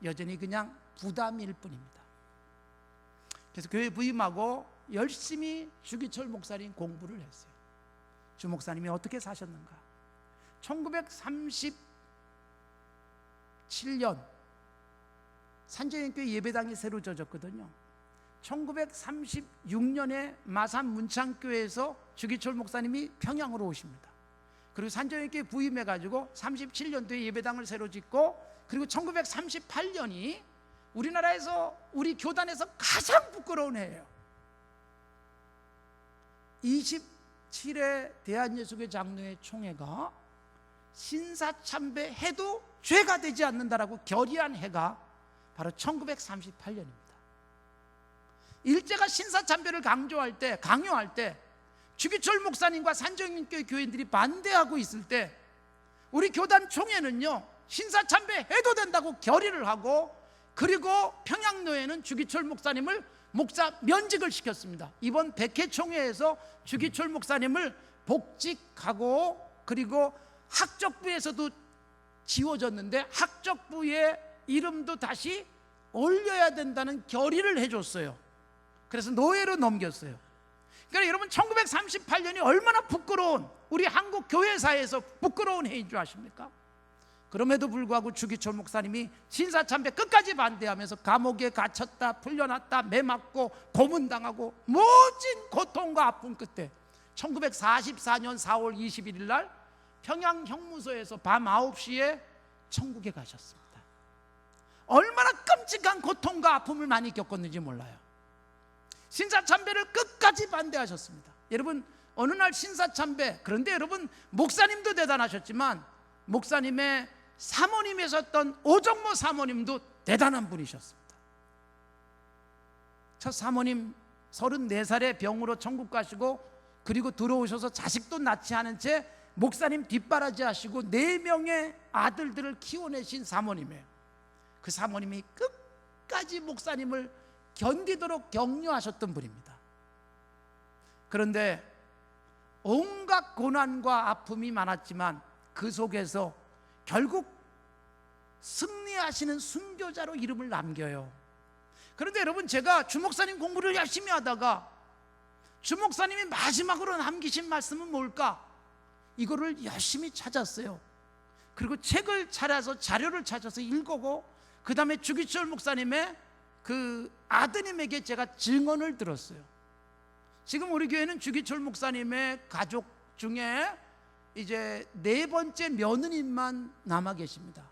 여전히 그냥 부담일 뿐입니다. 그래서 교회 부임하고 열심히 주기철 목사님 공부를 했어요. 주 목사님이 어떻게 사셨는가? 1937년 산정형교회 예배당이 새로 져졌거든요. 1936년에 마산 문창교회에서 주기철 목사님이 평양으로 오십니다. 그리고 산정형교회 부임해가지고 37년도에 예배당을 새로 짓고, 그리고 1938년이 우리나라에서 우리 교단에서 가장 부끄러운 해예요. 27회 대한예수교 장로회 총회가 신사참배 해도 죄가 되지 않는다라고 결의한 해가 바로 1938년입니다. 일제가 신사참배를 강요할 때 주기철 목사님과 산정형교회 교인들이 반대하고 있을 때 우리 교단 총회는요, 신사참배 해도 된다고 결의를 하고, 그리고 평양노회는 주기철 목사님을 목사 면직을 시켰습니다. 이번 백회 총회에서 주기철 목사님을 복직하고, 그리고 학적부에서도 지워졌는데 학적부의 이름도 다시 올려야 된다는 결의를 해줬어요. 그래서 노예로 넘겼어요. 그러니까 여러분, 1938년이 얼마나 부끄러운, 우리 한국 교회사에서 부끄러운 해인 줄 아십니까? 그럼에도 불구하고 주기철 목사님이 신사참배 끝까지 반대하면서 감옥에 갇혔다, 풀려났다, 매 맞고 고문당하고 모진 고통과 아픔 끝에 1944년 4월 21일 날 평양 형무소에서 밤 9시에 천국에 가셨습니다. 얼마나 끔찍한 고통과 아픔을 많이 겪었는지 몰라요. 신사참배를 끝까지 반대하셨습니다. 여러분, 어느 날 신사참배, 그런데 여러분, 목사님도 대단하셨지만 목사님의 사모님이셨던 오정모 사모님도 대단한 분이셨습니다. 첫 사모님 34살에 병으로 천국 가시고, 그리고 들어오셔서 자식도 낳지 않은 채 목사님 뒷바라지 하시고 4명의 아들들을 키워내신 사모님이에요. 그 사모님이 끝까지 목사님을 견디도록 격려하셨던 분입니다. 그런데 온갖 고난과 아픔이 많았지만 그 속에서 결국 승리하시는 순교자로 이름을 남겨요. 그런데 여러분, 제가 주목사님 공부를 열심히 하다가 주목사님이 마지막으로 남기신 말씀은 뭘까? 이거를 열심히 찾았어요. 그리고 책을 찾아서, 자료를 찾아서 읽고, 그 다음에 주기철 목사님의 그 아드님에게 제가 증언을 들었어요. 지금 우리 교회는 주기철 목사님의 가족 중에 이제 4번째 며느님만 남아 계십니다.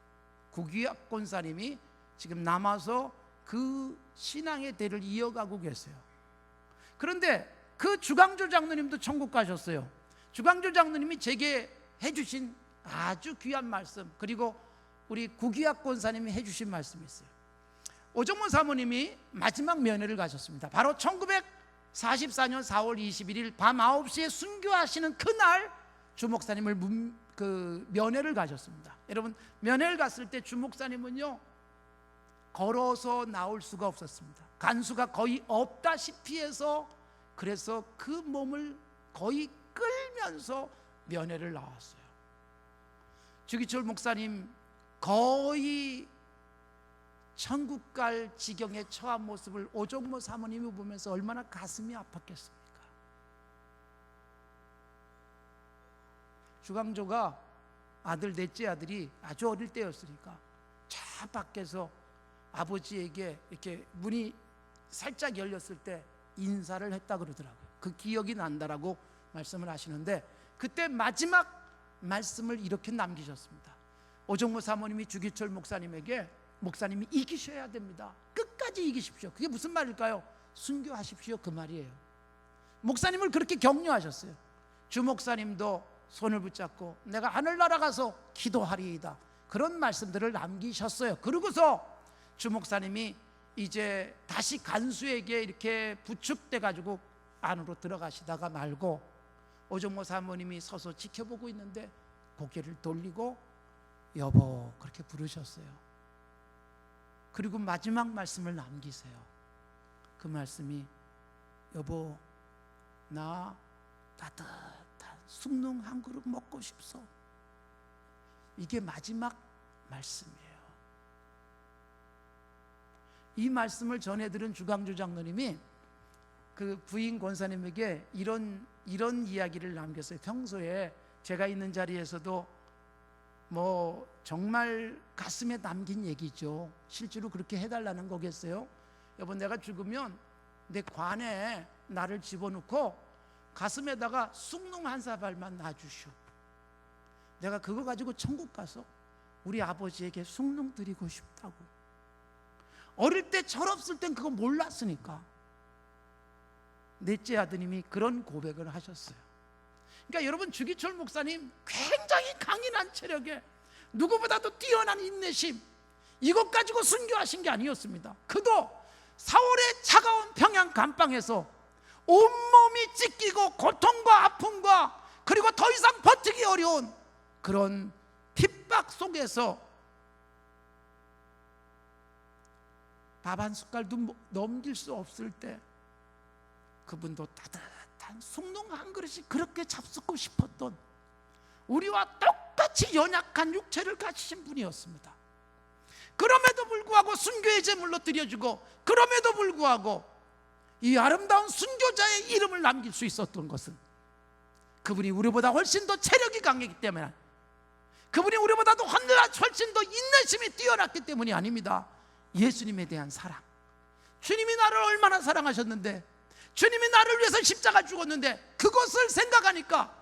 구기학 권사님이 지금 남아서 그 신앙의 대를 이어가고 계세요. 그런데 그 주강조 장로님도 천국 가셨어요. 주강조 장로님이 제게 해주신 아주 귀한 말씀, 그리고 우리 구기학 권사님이 해주신 말씀이 있어요. 오정모 사모님이 마지막 면회를 가셨습니다. 바로 1944년 4월 21일 밤 9시에 순교하시는 그날 주목사님을 면회를 가셨습니다. 여러분, 면회를 갔을 때 주목사님은요, 걸어서 나올 수가 없었습니다. 간수가 거의 없다시피 해서, 그래서 그 몸을 거의 끌면서 면회를 나왔어요. 주기철 목사님 거의 천국 갈 지경에 처한 모습을 오정모 사모님이 보면서 얼마나 가슴이 아팠겠습니까? 주강조가 아들, 넷째 아들이 아주 어릴 때였으니까 저 밖에서 아버지에게 이렇게 문이 살짝 열렸을 때 인사를 했다 그러더라고요. 그 기억이 난다라고 말씀을 하시는데, 그때 마지막 말씀을 이렇게 남기셨습니다. 오정모 사모님이 주기철 목사님에게, 목사님이 이기셔야 됩니다. 끝까지 이기십시오. 그게 무슨 말일까요? 순교하십시오, 그 말이에요. 목사님을 그렇게 격려하셨어요. 주 목사님도 손을 붙잡고 내가 하늘 날아가서 기도하리이다, 그런 말씀들을 남기셨어요. 그러고서 주 목사님이 이제 다시 간수에게 이렇게 부축돼 가지고 안으로 들어가시다가 말고 오정모 사모님이 서서 지켜보고 있는데 고개를 돌리고 여보 그렇게 부르셨어요. 그리고 마지막 말씀을 남기세요. 그 말씀이 여보 나 따뜻한 숭늉 한 그릇 먹고 싶소. 이게 마지막 말씀이에요. 이 말씀을 전해들은 주강주 장로님이 그 부인 권사님에게 이런 이야기를 남겼어요. 평소에 제가 있는 자리에서도 뭐 정말 가슴에 남긴 얘기죠. 실제로 그렇게 해달라는 거겠어요. 여보 내가 죽으면 내 관에 나를 집어넣고 가슴에다가 숭늉 한 사발만 놔주시오. 내가 그거 가지고 천국 가서 우리 아버지에게 숭늉 드리고 싶다고. 어릴 때 철없을 땐 그거 몰랐으니까 넷째 아드님이 그런 고백을 하셨어요. 그러니까 여러분 주기철 목사님 굉장히 강인한 체력에 누구보다도 뛰어난 인내심, 이것 가지고 순교하신 게 아니었습니다. 그도 4월의 차가운 평양 감방에서 온몸이 찢기고 고통과 아픔과 그리고 더 이상 버티기 어려운 그런 핍박 속에서 밥 한 숟갈도 넘길 수 없을 때 그분도 따뜻한 숭늉 한 그릇이 그렇게 잡수고 싶었던 우리와 똑같이 연약한 육체를 가지신 분이었습니다. 그럼에도 불구하고 순교의 제물로 드려주고, 그럼에도 불구하고 이 아름다운 순교자의 이름을 남길 수 있었던 것은 그분이 우리보다 훨씬 더 체력이 강했기 때문에, 그분이 우리보다도 훨씬 더 인내심이 뛰어났기 때문이 아닙니다. 예수님에 대한 사랑, 주님이 나를 얼마나 사랑하셨는데, 주님이 나를 위해서 십자가 죽었는데, 그것을 생각하니까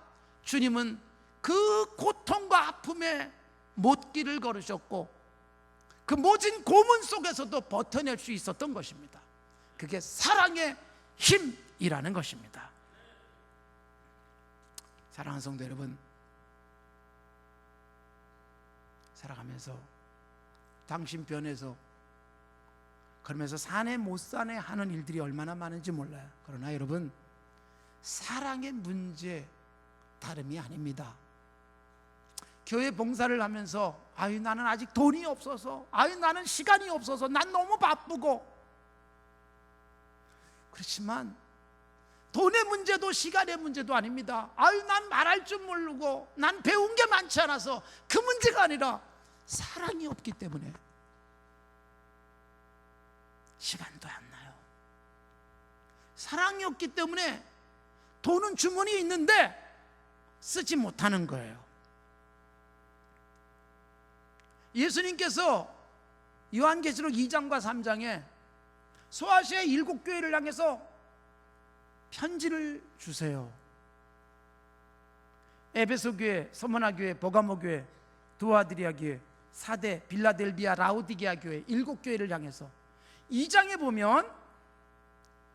주님은 그 고통과 아픔에 못길을 걸으셨고 그 모진 고문 속에서도 버텨낼 수 있었던 것입니다. 그게 사랑의 힘이라는 것입니다. 사랑하는 성도 여러분, 살아가면서 당신 편에서 그러면서 사네 못 사네 하는 일들이 얼마나 많은지 몰라요. 그러나 여러분, 사랑의 문제 다름이 아닙니다. 교회 봉사를 하면서 아유 나는 아직 돈이 없어서, 아유 나는 시간이 없어서, 난 너무 바쁘고, 그렇지만 돈의 문제도 시간의 문제도 아닙니다. 아유 난 말할 줄 모르고 난 배운 게 많지 않아서, 그 문제가 아니라 사랑이 없기 때문에 시간도 안 나요. 사랑이 없기 때문에 돈은 주머니에 있는데 쓰지 못하는 거예요. 예수님께서 요한계시록 2장과 3장에 소아시아의 7교회를 향해서 편지를 주세요. 에베소 교회, 서머나 교회, 버가모 교회, 두아드리아 교회, 사대, 빌라델비아, 라우디게아 교회 7교회를 향해서 2장에 보면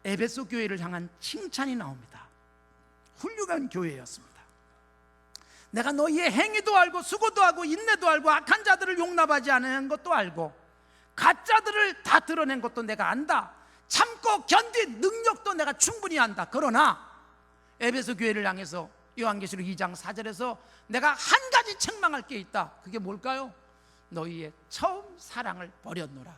에베소 교회를 향한 칭찬이 나옵니다. 훌륭한 교회였습니다. 내가 너희의 행위도 알고 수고도 하고 인내도 알고 악한 자들을 용납하지 않은 것도 알고 가짜들을 다 드러낸 것도 내가 안다. 참고 견딘 능력도 내가 충분히 안다. 그러나 에베소 교회를 향해서 요한계시록 2장 4절에서 내가 한 가지 책망할 게 있다. 그게 뭘까요? 너희의 처음 사랑을 버렸노라.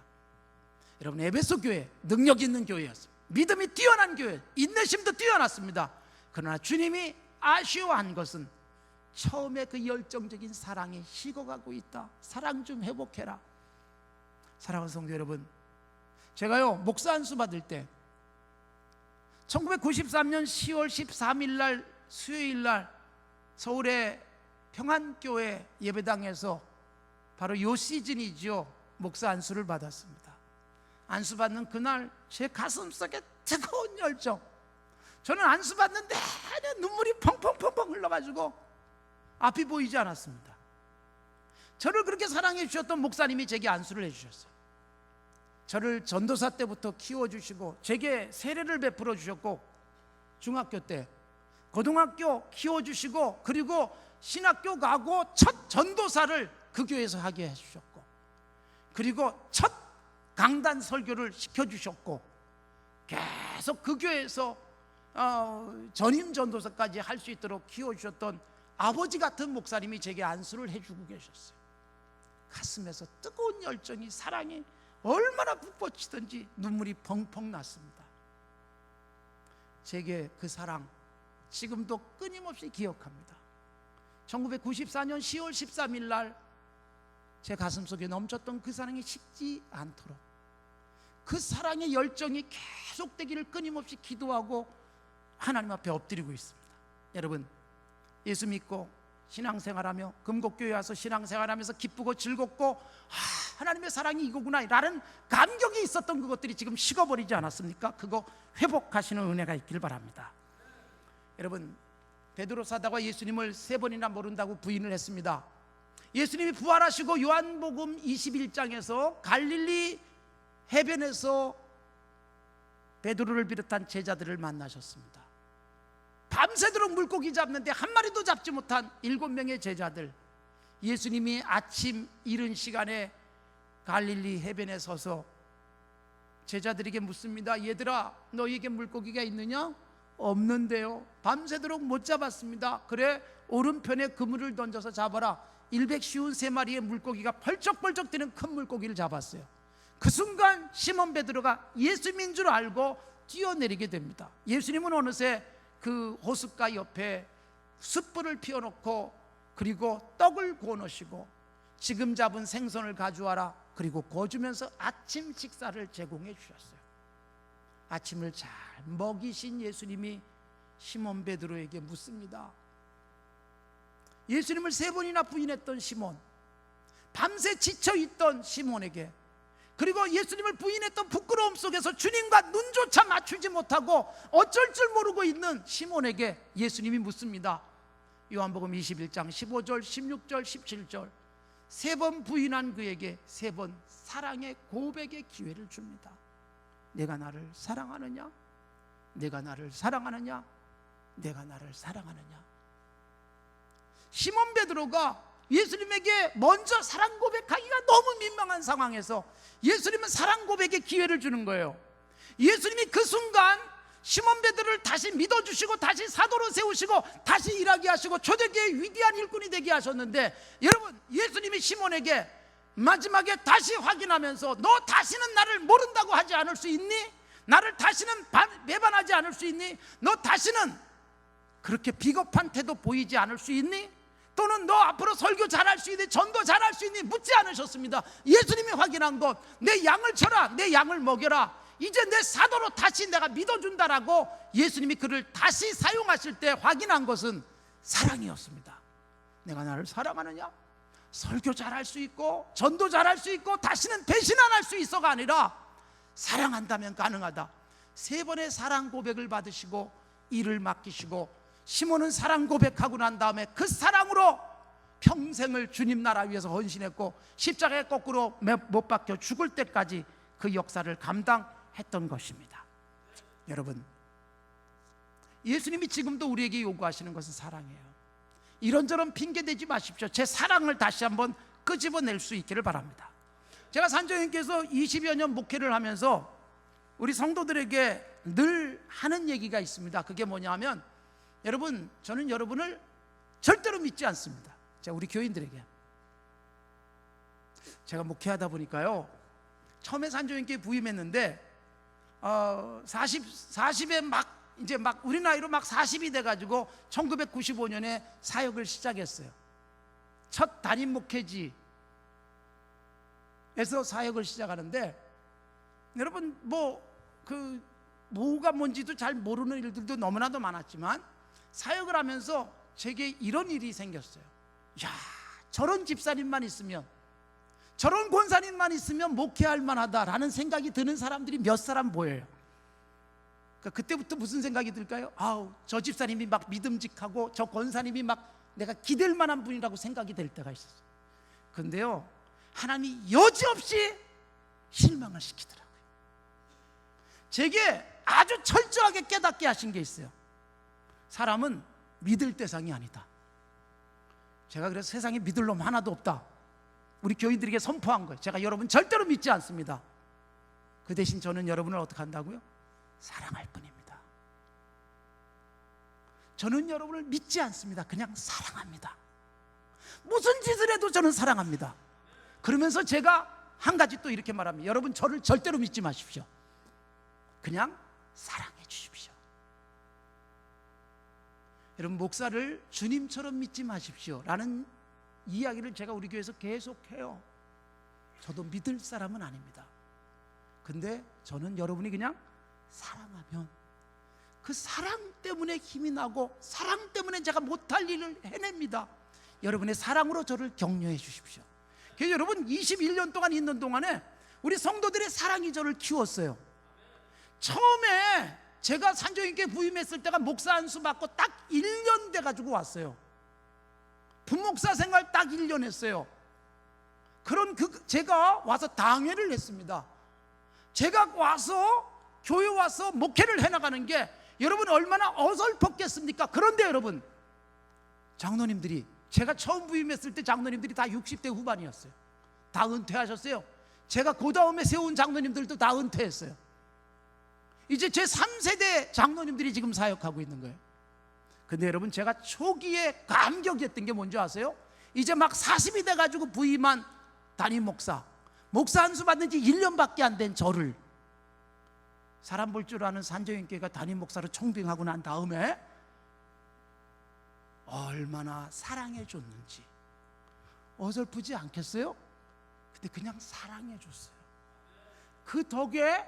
여러분, 에베소 교회 능력 있는 교회였습니다. 믿음이 뛰어난 교회, 인내심도 뛰어났습니다. 그러나 주님이 아쉬워한 것은 처음에 그 열정적인 사랑이 식어가고 있다. 사랑 좀 회복해라. 사랑하는 성도 여러분, 제가요 목사 안수 받을 때 1993년 10월 13일 날 수요일 날 서울의 평안교회 예배당에서 바로 요 시즌이죠, 목사 안수를 받았습니다. 안수 받는 그날 제 가슴속에 뜨거운 열정, 저는 안수 받는 내내 눈물이 펑펑펑펑 흘러가지고 앞이 보이지 않았습니다. 저를 그렇게 사랑해 주셨던 목사님이 제게 안수를 해주셨어요. 저를 전도사 때부터 키워주시고 제게 세례를 베풀어 주셨고, 중학교 때 고등학교 키워주시고, 그리고 신학교 가고 첫 전도사를 그 교회에서 하게 해주셨고, 그리고 첫 강단 설교를 시켜주셨고, 계속 그 교회에서 전임 전도사까지 할 수 있도록 키워주셨던 아버지 같은 목사님이 제게 안수를 해주고 계셨어요. 가슴에서 뜨거운 열정이, 사랑이 얼마나 북받치든지 눈물이 펑펑 났습니다. 제게 그 사랑 지금도 끊임없이 기억합니다. 1994년 10월 13일 날 제 가슴속에 넘쳤던 그 사랑이 식지 않도록, 그 사랑의 열정이 계속되기를 끊임없이 기도하고 하나님 앞에 엎드리고 있습니다. 여러분, 예수 믿고 신앙생활하며 금곡교회 와서 신앙생활하면서 기쁘고 즐겁고 하나님의 사랑이 이거구나 라는 감격이 있었던 그것들이 지금 식어버리지 않았습니까? 그거 회복하시는 은혜가 있길 바랍니다. 여러분, 베드로 사도가 예수님을 3번이나 모른다고 부인을 했습니다. 예수님이 부활하시고 요한복음 21장에서 갈릴리 해변에서 베드로를 비롯한 제자들을 만나셨습니다. 밤새도록 물고기 잡는데 한 마리도 잡지 못한 7명의 제자들, 예수님이 아침 이른 시간에 갈릴리 해변에 서서 제자들에게 묻습니다. 얘들아, 너희에게 물고기가 있느냐? 없는데요. 밤새도록 못 잡았습니다. 그래, 오른편에 그물을 던져서 잡아라. 153마리의 물고기가 펄쩍펄쩍 뛰는 큰 물고기를 잡았어요. 그 순간 시몬 베드로가 예수님인 줄 알고 뛰어내리게 됩니다. 예수님은 어느새 그 호숫가 옆에 숯불을 피워놓고, 그리고 떡을 구워 놓으시고 지금 잡은 생선을 가져와라, 그리고 구워주면서 아침 식사를 제공해 주셨어요. 아침을 잘 먹이신 예수님이 시몬 베드로에게 묻습니다. 예수님을 3번이나 부인했던 시몬, 밤새 지쳐있던 시몬에게, 그리고 예수님을 부인했던 부끄러움 속에서 주님과 눈조차 맞추지 못하고 어쩔 줄 모르고 있는 시몬에게 예수님이 묻습니다. 요한복음 21장 15절, 16절, 17절 3번 부인한 그에게 3번 사랑의 고백의 기회를 줍니다. 내가 나를 사랑하느냐? 내가 나를 사랑하느냐? 내가 나를 사랑하느냐? 시몬 베드로가 예수님에게 먼저 사랑 고백하기가 너무 민망한 상황에서 예수님은 사랑 고백의 기회를 주는 거예요. 예수님이 그 순간 시몬 베드로를 다시 믿어주시고 다시 사도로 세우시고 다시 일하게 하시고 초대교회의 위대한 일꾼이 되게 하셨는데, 여러분, 예수님이 시몬에게 마지막에 다시 확인하면서 너 다시는 나를 모른다고 하지 않을 수 있니? 나를 다시는 배반하지 않을 수 있니? 너 다시는 그렇게 비겁한 태도 보이지 않을 수 있니? 또는 너 앞으로 설교 잘할 수 있니? 전도 잘할 수 있니? 묻지 않으셨습니다. 예수님이 확인한 것, 내 양을 쳐라, 내 양을 먹여라, 이제 내 사도로 다시 내가 믿어준다라고 예수님이 그를 다시 사용하실 때 확인한 것은 사랑이었습니다. 내가 나를 사랑하느냐? 설교 잘할 수 있고 전도 잘할 수 있고 다시는 배신 안 할 수 있어가 아니라 사랑한다면 가능하다. 3번의 사랑 고백을 받으시고 일을 맡기시고, 시몬은 사랑 고백하고 난 다음에 그 사랑으로 평생을 주님 나라 위해서 헌신했고 십자가에 거꾸로 못 박혀 죽을 때까지 그 역사를 감당했던 것입니다. 여러분, 예수님이 지금도 우리에게 요구하시는 것은 사랑이에요. 이런저런 핑계 대지 마십시오. 제 사랑을 다시 한번 끄집어낼 수 있기를 바랍니다. 제가 산정님께서 20여 년 목회를 하면서 우리 성도들에게 늘 하는 얘기가 있습니다. 그게 뭐냐면, 여러분, 저는 여러분을 절대로 믿지 않습니다. 자, 우리 교인들에게 제가 목회하다 보니까요, 처음에 산조인교회 부임했는데 40에 이제 우리 나이로 40이 돼가지고 1995년에 사역을 시작했어요. 첫 담임 목회지에서 사역을 시작하는데, 여러분, 뭐가 뭔지도 잘 모르는 일들도 너무나도 많았지만 사역을 하면서 제게 이런 일이 생겼어요. 야, 저런 집사님만 있으면, 저런 권사님만 있으면 목회할 만하다라는 생각이 드는 사람들이 몇 사람 보여요. 그때부터 무슨 생각이 들까요? 아우, 저 집사님이 믿음직하고 저 권사님이 내가 기댈 만한 분이라고 생각이 될 때가 있었어요. 근데요, 하나님이 여지없이 실망을 시키더라고요. 제게 아주 철저하게 깨닫게 하신 게 있어요. 사람은 믿을 대상이 아니다. 제가 그래서 세상에 믿을 놈 하나도 없다, 우리 교인들에게 선포한 거예요. 제가 여러분 절대로 믿지 않습니다. 그 대신 저는 여러분을 어떻게 한다고요? 사랑할 뿐입니다. 저는 여러분을 믿지 않습니다. 그냥 사랑합니다. 무슨 짓을 해도 저는 사랑합니다. 그러면서 제가 한 가지 또 이렇게 말합니다. 여러분, 저를 절대로 믿지 마십시오. 그냥 사랑해 주십시오. 여러분, 목사를 주님처럼 믿지 마십시오 라는 이야기를 제가 우리 교회에서 계속 해요. 저도 믿을 사람은 아닙니다. 근데 저는 여러분이 그냥 사랑하면 그 사랑 때문에 힘이 나고, 사랑 때문에 제가 못할 일을 해냅니다. 여러분의 사랑으로 저를 격려해 주십시오. 그래서 여러분, 21년 동안 있는 동안에 우리 성도들의 사랑이 저를 키웠어요. 처음에 제가 산조인교회 부임했을 때가 목사 안수 받고 딱 1년 돼가지고 왔어요. 부목사 생활 딱 1년 했어요. 그런 제가 와서 당회를 했습니다. 제가 와서 교회 와서 목회를 해나가는 게 여러분 얼마나 어설펐겠습니까? 그런데 여러분, 장로님들이, 제가 처음 부임했을 때 장로님들이 다 60대 후반이었어요. 다 은퇴하셨어요. 제가 그 다음에 세운 장로님들도 다 은퇴했어요. 이제 제 3세대 장로님들이 지금 사역하고 있는 거예요. 근데 여러분, 제가 초기에 감격했던 게 뭔지 아세요? 이제 막 40이 돼가지고 부임한 담임 목사 안수 받는 지 1년밖에 안 된 저를, 사람 볼 줄 아는 산조인교회가 담임 목사로 청빙하고 난 다음에 얼마나 사랑해 줬는지 어설프지 않겠어요? 근데 그냥 사랑해 줬어요. 그 덕에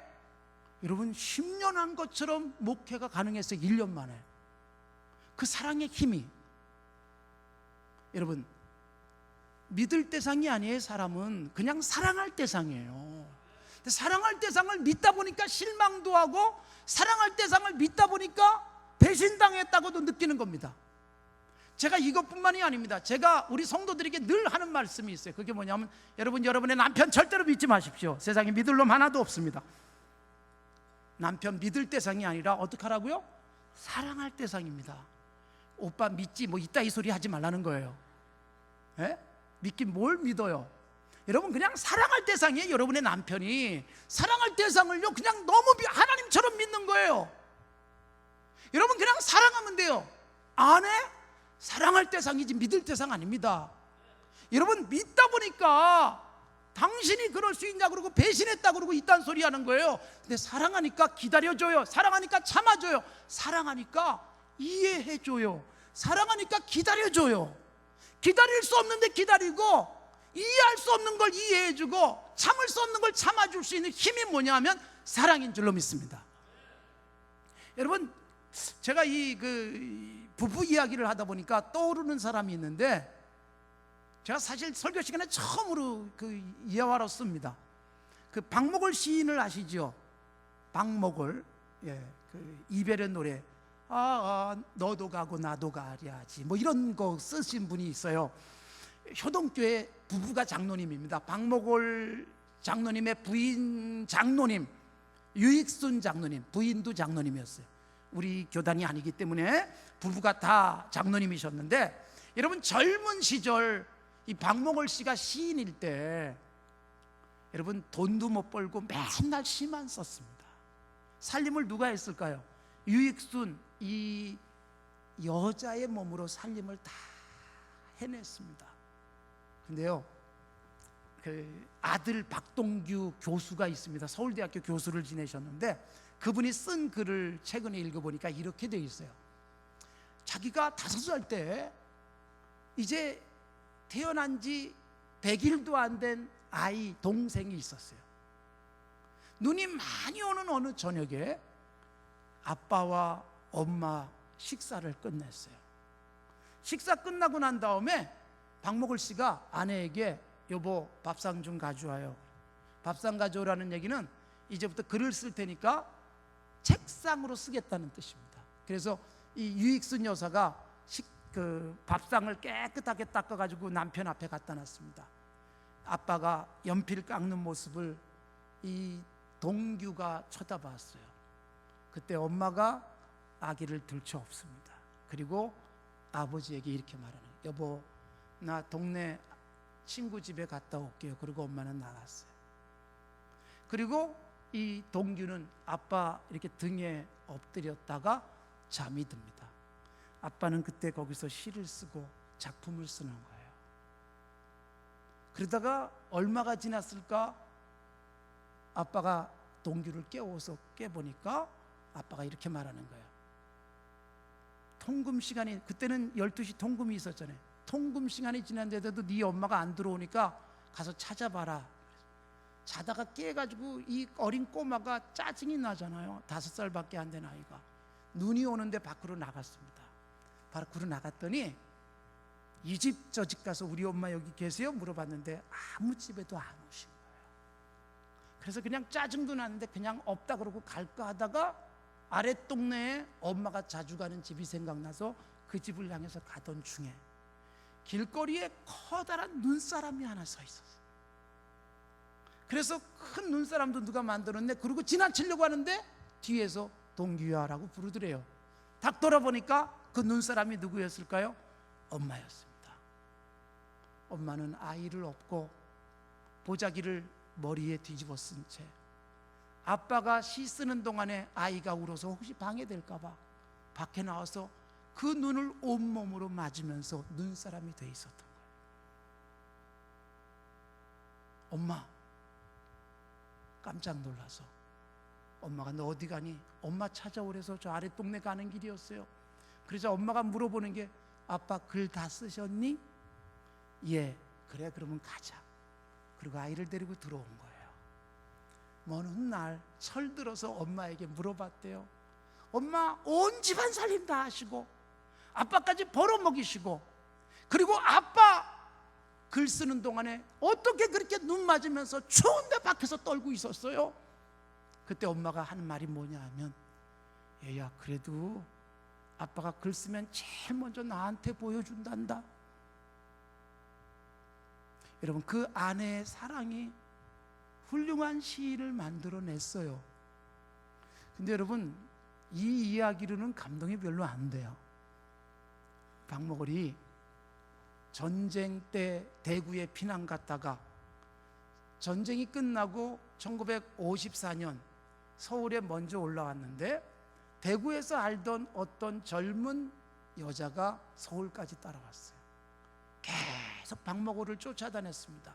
여러분 10년 한 것처럼 목회가 가능했어요. 1년 만에. 그 사랑의 힘이, 여러분, 믿을 대상이 아니에요. 사람은 그냥 사랑할 대상이에요. 근데 사랑할 대상을 믿다 보니까 실망도 하고, 사랑할 대상을 믿다 보니까 배신당했다고도 느끼는 겁니다. 제가 이것뿐만이 아닙니다. 제가 우리 성도들에게 늘 하는 말씀이 있어요. 그게 뭐냐면, 여러분, 여러분의 남편 절대로 믿지 마십시오. 세상에 믿을 놈 하나도 없습니다. 남편 믿을 대상이 아니라 어떻게 하라고요? 사랑할 대상입니다. 오빠 믿지 뭐 이따 이 소리 하지 말라는 거예요. 에? 믿긴 뭘 믿어요? 여러분, 그냥 사랑할 대상이에요. 여러분의 남편이 사랑할 대상을요 그냥 너무 하나님처럼 믿는 거예요. 여러분, 그냥 사랑하면 돼요. 아내 사랑할 대상이지 믿을 대상 아닙니다. 여러분, 믿다 보니까 당신이 그럴 수 있냐 그러고 배신했다 그러고 이딴 소리 하는 거예요. 근데 사랑하니까 기다려줘요. 사랑하니까 참아줘요. 사랑하니까 이해해줘요. 사랑하니까 기다려줘요. 기다릴 수 없는데 기다리고, 이해할 수 없는 걸 이해해주고, 참을 수 없는 걸 참아줄 수 있는 힘이 뭐냐면 사랑인 줄로 믿습니다. 여러분, 제가 부부 이야기를 하다 보니까 떠오르는 사람이 있는데, 제가 사실 설교 시간에 처음으로 예화로 씁니다. 박목월 시인을 아시죠? 박목월, 이별의 노래, 너도 가고 나도 가랴지, 뭐 이런 거 쓰신 분이 있어요. 효동교회 부부가 장로님입니다. 박목월 장로님의 부인 장로님 유익순 장로님, 부인도 장로님이었어요. 우리 교단이 아니기 때문에 부부가 다 장로님이셨는데, 여러분, 젊은 시절 이 박목월 씨가 시인일 때 여러분 돈도 못 벌고 맨날 시만 썼습니다. 살림을 누가 했을까요? 유익순, 이 여자의 몸으로 살림을 다 해냈습니다. 근데요, 아들 박동규 교수가 있습니다. 서울대학교 교수를 지내셨는데, 그분이 쓴 글을 최근에 읽어보니까 이렇게 돼 있어요. 자기가 5살 때 이제 태어난 지 100일도 안 된 아이 동생이 있었어요. 눈이 많이 오는 어느 저녁에 아빠와 엄마 식사를 끝냈어요. 식사 끝나고 난 다음에 박목월 씨가 아내에게, 여보 밥상 좀 가져와요. 밥상 가져오라는 얘기는 이제부터 글을 쓸 테니까 책상으로 쓰겠다는 뜻입니다. 그래서 이 유익순 여사가 밥상을 깨끗하게 닦아가지고 남편 앞에 갖다 놨습니다. 아빠가 연필 깎는 모습을 이 동규가 쳐다봤어요. 그때 엄마가 아기를 들쳐업습니다. 그리고 아버지에게 이렇게 말하는 거예요. 여보, 나 동네 친구 집에 갔다 올게요. 그리고 엄마는 나갔어요. 그리고 이 동규는 아빠 이렇게 등에 엎드렸다가 잠이 듭니다. 아빠는 그때 거기서 시를 쓰고 작품을 쓰는 거예요. 그러다가 얼마가 지났을까? 아빠가 동규를 깨워서 깨보니까 아빠가 이렇게 말하는 거예요. 통금 시간이, 그때는 12시 통금이 있었잖아요. 통금 시간이 지났는데도 네 엄마가 안 들어오니까 가서 찾아봐라. 자다가 깨가지고 이 어린 꼬마가 짜증이 나잖아요. 5살밖에 안 된 아이가. 눈이 오는데 밖으로 나갔습니다. 밖으로 나갔더니 이 집 저 집 가서 우리 엄마 여기 계세요? 물어봤는데 아무 집에도 안 오신 거예요. 그래서 그냥 짜증도 나는데 그냥 없다 그러고 갈까 하다가 아랫 동네에 엄마가 자주 가는 집이 생각나서 그 집을 향해서 가던 중에 길거리에 커다란 눈사람이 하나 서 있었어요. 그래서 큰 눈사람도 누가 만들었네. 그리고 지나치려고 하는데 뒤에서 동규야라고 부르더래요. 딱 돌아보니까 그 눈사람이 누구였을까요? 엄마였습니다. 엄마는 아이를 업고 보자기를 머리에 뒤집어 쓴 채 아빠가 시 쓰는 동안에 아이가 울어서 혹시 방해될까 봐 밖에 나와서 그 눈을 온몸으로 맞으면서 눈사람이 돼 있었던 거예요. 엄마, 깜짝 놀라서 엄마가 너 어디 가니? 엄마 찾아오래서 저 아래 동네 가는 길이었어요. 그래서 엄마가 물어보는 게 아빠 글 다 쓰셨니? 예. 그래, 그러면 가자. 그리고 아이를 데리고 들어온 거예요. 먼 훗날 철들어서 엄마에게 물어봤대요. 엄마, 온 집안 살림 다 하시고 아빠까지 벌어먹이시고 그리고 아빠 글 쓰는 동안에 어떻게 그렇게 눈 맞으면서 추운데 밖에서 떨고 있었어요? 그때 엄마가 하는 말이 뭐냐 하면 얘야, 그래도 아빠가 글 쓰면 제일 먼저 나한테 보여준단다. 여러분, 그 아내의 사랑이 훌륭한 시를 만들어냈어요. 근데 여러분, 이 이야기로는 감동이 별로 안 돼요. 박목월이 전쟁 때 대구에 피난 갔다가 전쟁이 끝나고 1954년 서울에 먼저 올라왔는데 대구에서 알던 어떤 젊은 여자가 서울까지 따라왔어요. 계속 박목월을 쫓아다녔습니다.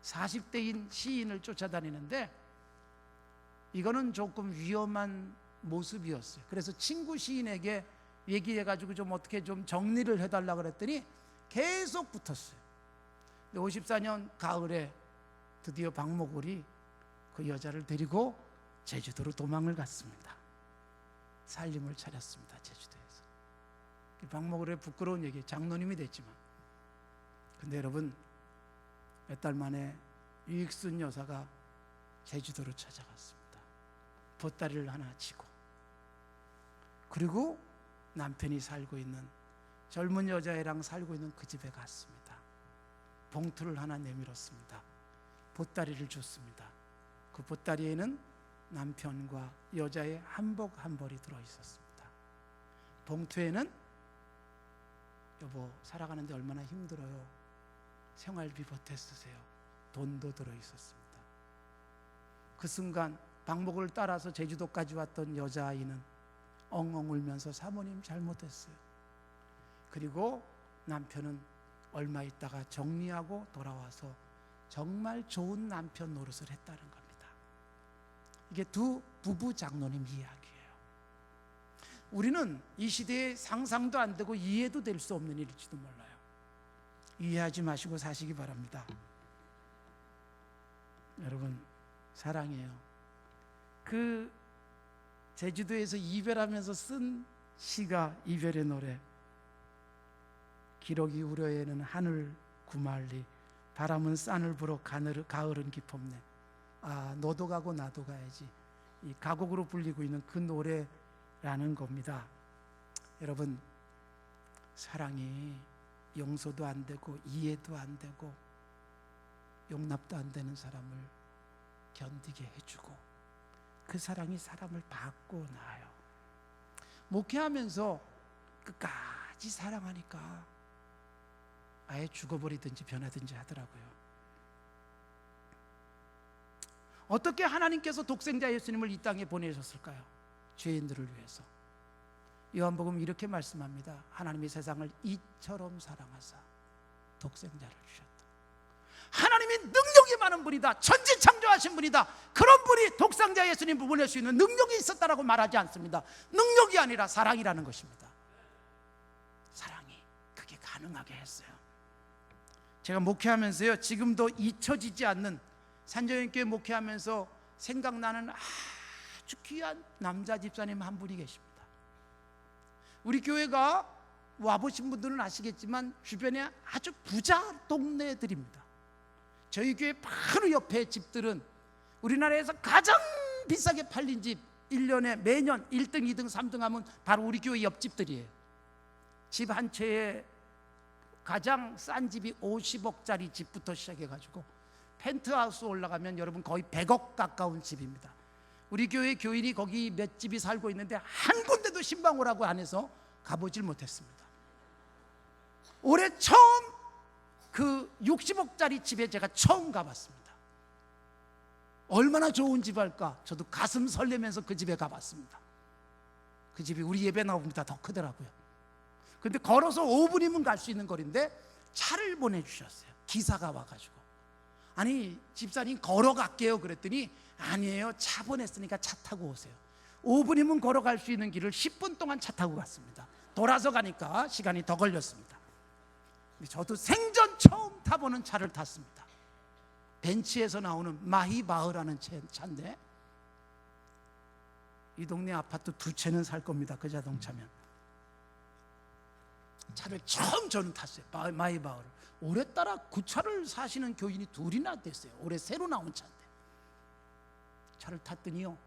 40대인 시인을 쫓아다니는데 이거는 조금 위험한 모습이었어요. 그래서 친구 시인에게 얘기해가지고 좀 어떻게 좀 정리를 해달라고 그랬더니 계속 붙었어요. 54년 가을에 드디어 박목월이 그 여자를 데리고 제주도로 도망을 갔습니다. 살림을 차렸습니다. 제주도에서. 박목월의 부끄러운 얘기, 장로님이 됐지만. 근데 여러분, 몇 달 만에 유익순 여사가 제주도로 찾아갔습니다. 보따리를 하나 지고. 그리고 남편이 살고 있는 젊은 여자애랑 살고 있는 그 집에 갔습니다. 봉투를 하나 내밀었습니다. 보따리를 줬습니다. 그 보따리에는 남편과 여자의 한복 한 벌이 들어있었습니다. 봉투에는 여보, 살아가는데 얼마나 힘들어요. 생활비 보태 쓰세요. 돈도 들어있었습니다. 그 순간 박목을 따라서 제주도까지 왔던 여자아이는 엉엉 울면서 사모님 잘못했어요. 그리고 남편은 얼마 있다가 정리하고 돌아와서 정말 좋은 남편 노릇을 했다는 겁니다. 이게 두 부부 장로님 이야기예요. 우리는 이 시대에 상상도 안 되고 이해도 될 수 없는 일일지도 몰라요. 이해하지 마시고 사시기 바랍니다. 여러분, 사랑해요. 그 제주도에서 이별하면서 쓴 시가 이별의 노래. 기러기 우려에는 하늘 구말리 바람은 싼을 불어 가을은 깊었네. 아, 너도 가고 나도 가야지. 이 가곡으로 불리고 있는 그 노래라는 겁니다. 여러분, 사랑이 용서도 안 되고 이해도 안 되고 용납도 안 되는 사람을 견디게 해주고 그 사랑이 사람을 바꿔 놔요. 목회하면서 끝까지 사랑하니까 아예 죽어버리든지 변하든지 하더라고요. 어떻게 하나님께서 독생자 예수님을 이 땅에 보내셨을까요? 죄인들을 위해서. 요한복음 이렇게 말씀합니다. 하나님이 세상을 이처럼 사랑하사 독생자를 주셨다. 하나님이 능력이 많은 분이다. 천지 창조하신 분이다. 그런 분이 독생자 예수님을 보낼 수 있는 능력이 있었다라고 말하지 않습니다. 능력이 아니라 사랑이라는 것입니다. 사랑이 그게 가능하게 했어요. 제가 목회하면서요, 지금도 잊혀지지 않는, 산정연교회 목회하면서 생각나는 아주 귀한 남자 집사님 한 분이 계십니다. 우리 교회가 와보신 분들은 아시겠지만 주변에 아주 부자 동네들입니다. 저희 교회 바로 옆에 집들은 우리나라에서 가장 비싸게 팔린 집, 1년에 매년 1등, 2등, 3등 하면 바로 우리 교회 옆집들이에요. 집 한 채에 가장 싼 집이 50억짜리 집부터 시작해가지고 펜트하우스 올라가면 여러분 거의 100억 가까운 집입니다. 우리 교회 교인이 거기 몇 집이 살고 있는데 한 군데도 신방오라고 안 해서 가보질 못했습니다. 올해 처음 그 60억짜리 집에 제가 처음 가봤습니다. 얼마나 좋은 집 할까? 저도 가슴 설레면서 그 집에 가봤습니다. 그 집이 우리 예배 나오보다 더 크더라고요. 근데 걸어서 5분이면 갈 수 있는 거리인데 차를 보내주셨어요. 기사가 와가지고, 아니 집사님 걸어갈게요 그랬더니 아니에요, 차 보냈으니까 차 타고 오세요. 5분이면 걸어갈 수 있는 길을 10분 동안 차 타고 갔습니다. 돌아서 가니까 시간이 더 걸렸습니다. 저도 생전 처음 타보는 차를 탔습니다. 벤츠에서 나오는 마히바흐라는 차인데 이 동네 아파트 2채는 살 겁니다. 그 자동차면. 차를 처음 저는 탔어요. 마히바흐를. 올해따라 그 차를 사시는 교인이 둘이나 됐어요. 올해 새로 나온 차인데. 차를 탔더니요,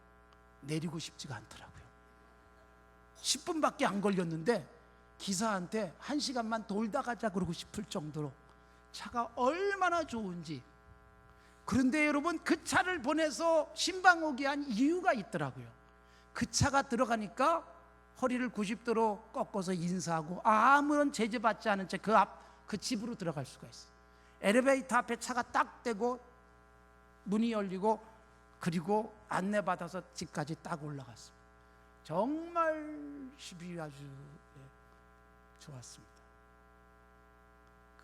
내리고 싶지가 않더라고요. 10분밖에 안 걸렸는데 기사한테 1시간만 돌다 가자 그러고 싶을 정도로 차가 얼마나 좋은지. 그런데 여러분, 그 차를 보내서 신방 오게 한 이유가 있더라고요. 그 차가 들어가니까 허리를 90도로 꺾어서 인사하고 아무런 제재받지 않은 채 그 집으로 들어갈 수가 있어요. 엘리베이터 앞에 차가 딱 대고 문이 열리고 그리고 안내받아서 집까지 딱 올라갔습니다. 정말 집이 아주 좋았습니다.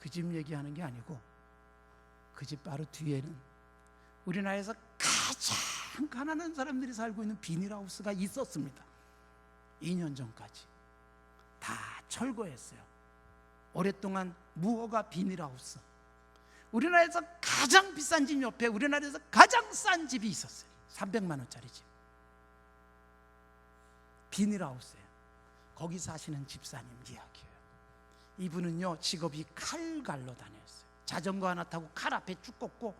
그 집 얘기하는 게 아니고 그 집 바로 뒤에는 우리나라에서 가장 가난한 사람들이 살고 있는 비닐하우스가 있었습니다. 2년 전까지 다 철거했어요. 오랫동안 무허가 비닐하우스. 우리나라에서 가장 비싼 집 옆에 우리나라에서 가장 싼 집이 있었어요. 300만 원짜리 집. 비닐하우스예요. 거기 사시는 집사님 이야기예요. 이분은요, 직업이 칼갈로 다녔어요. 자전거 하나 타고 칼 앞에 쭉 꽂고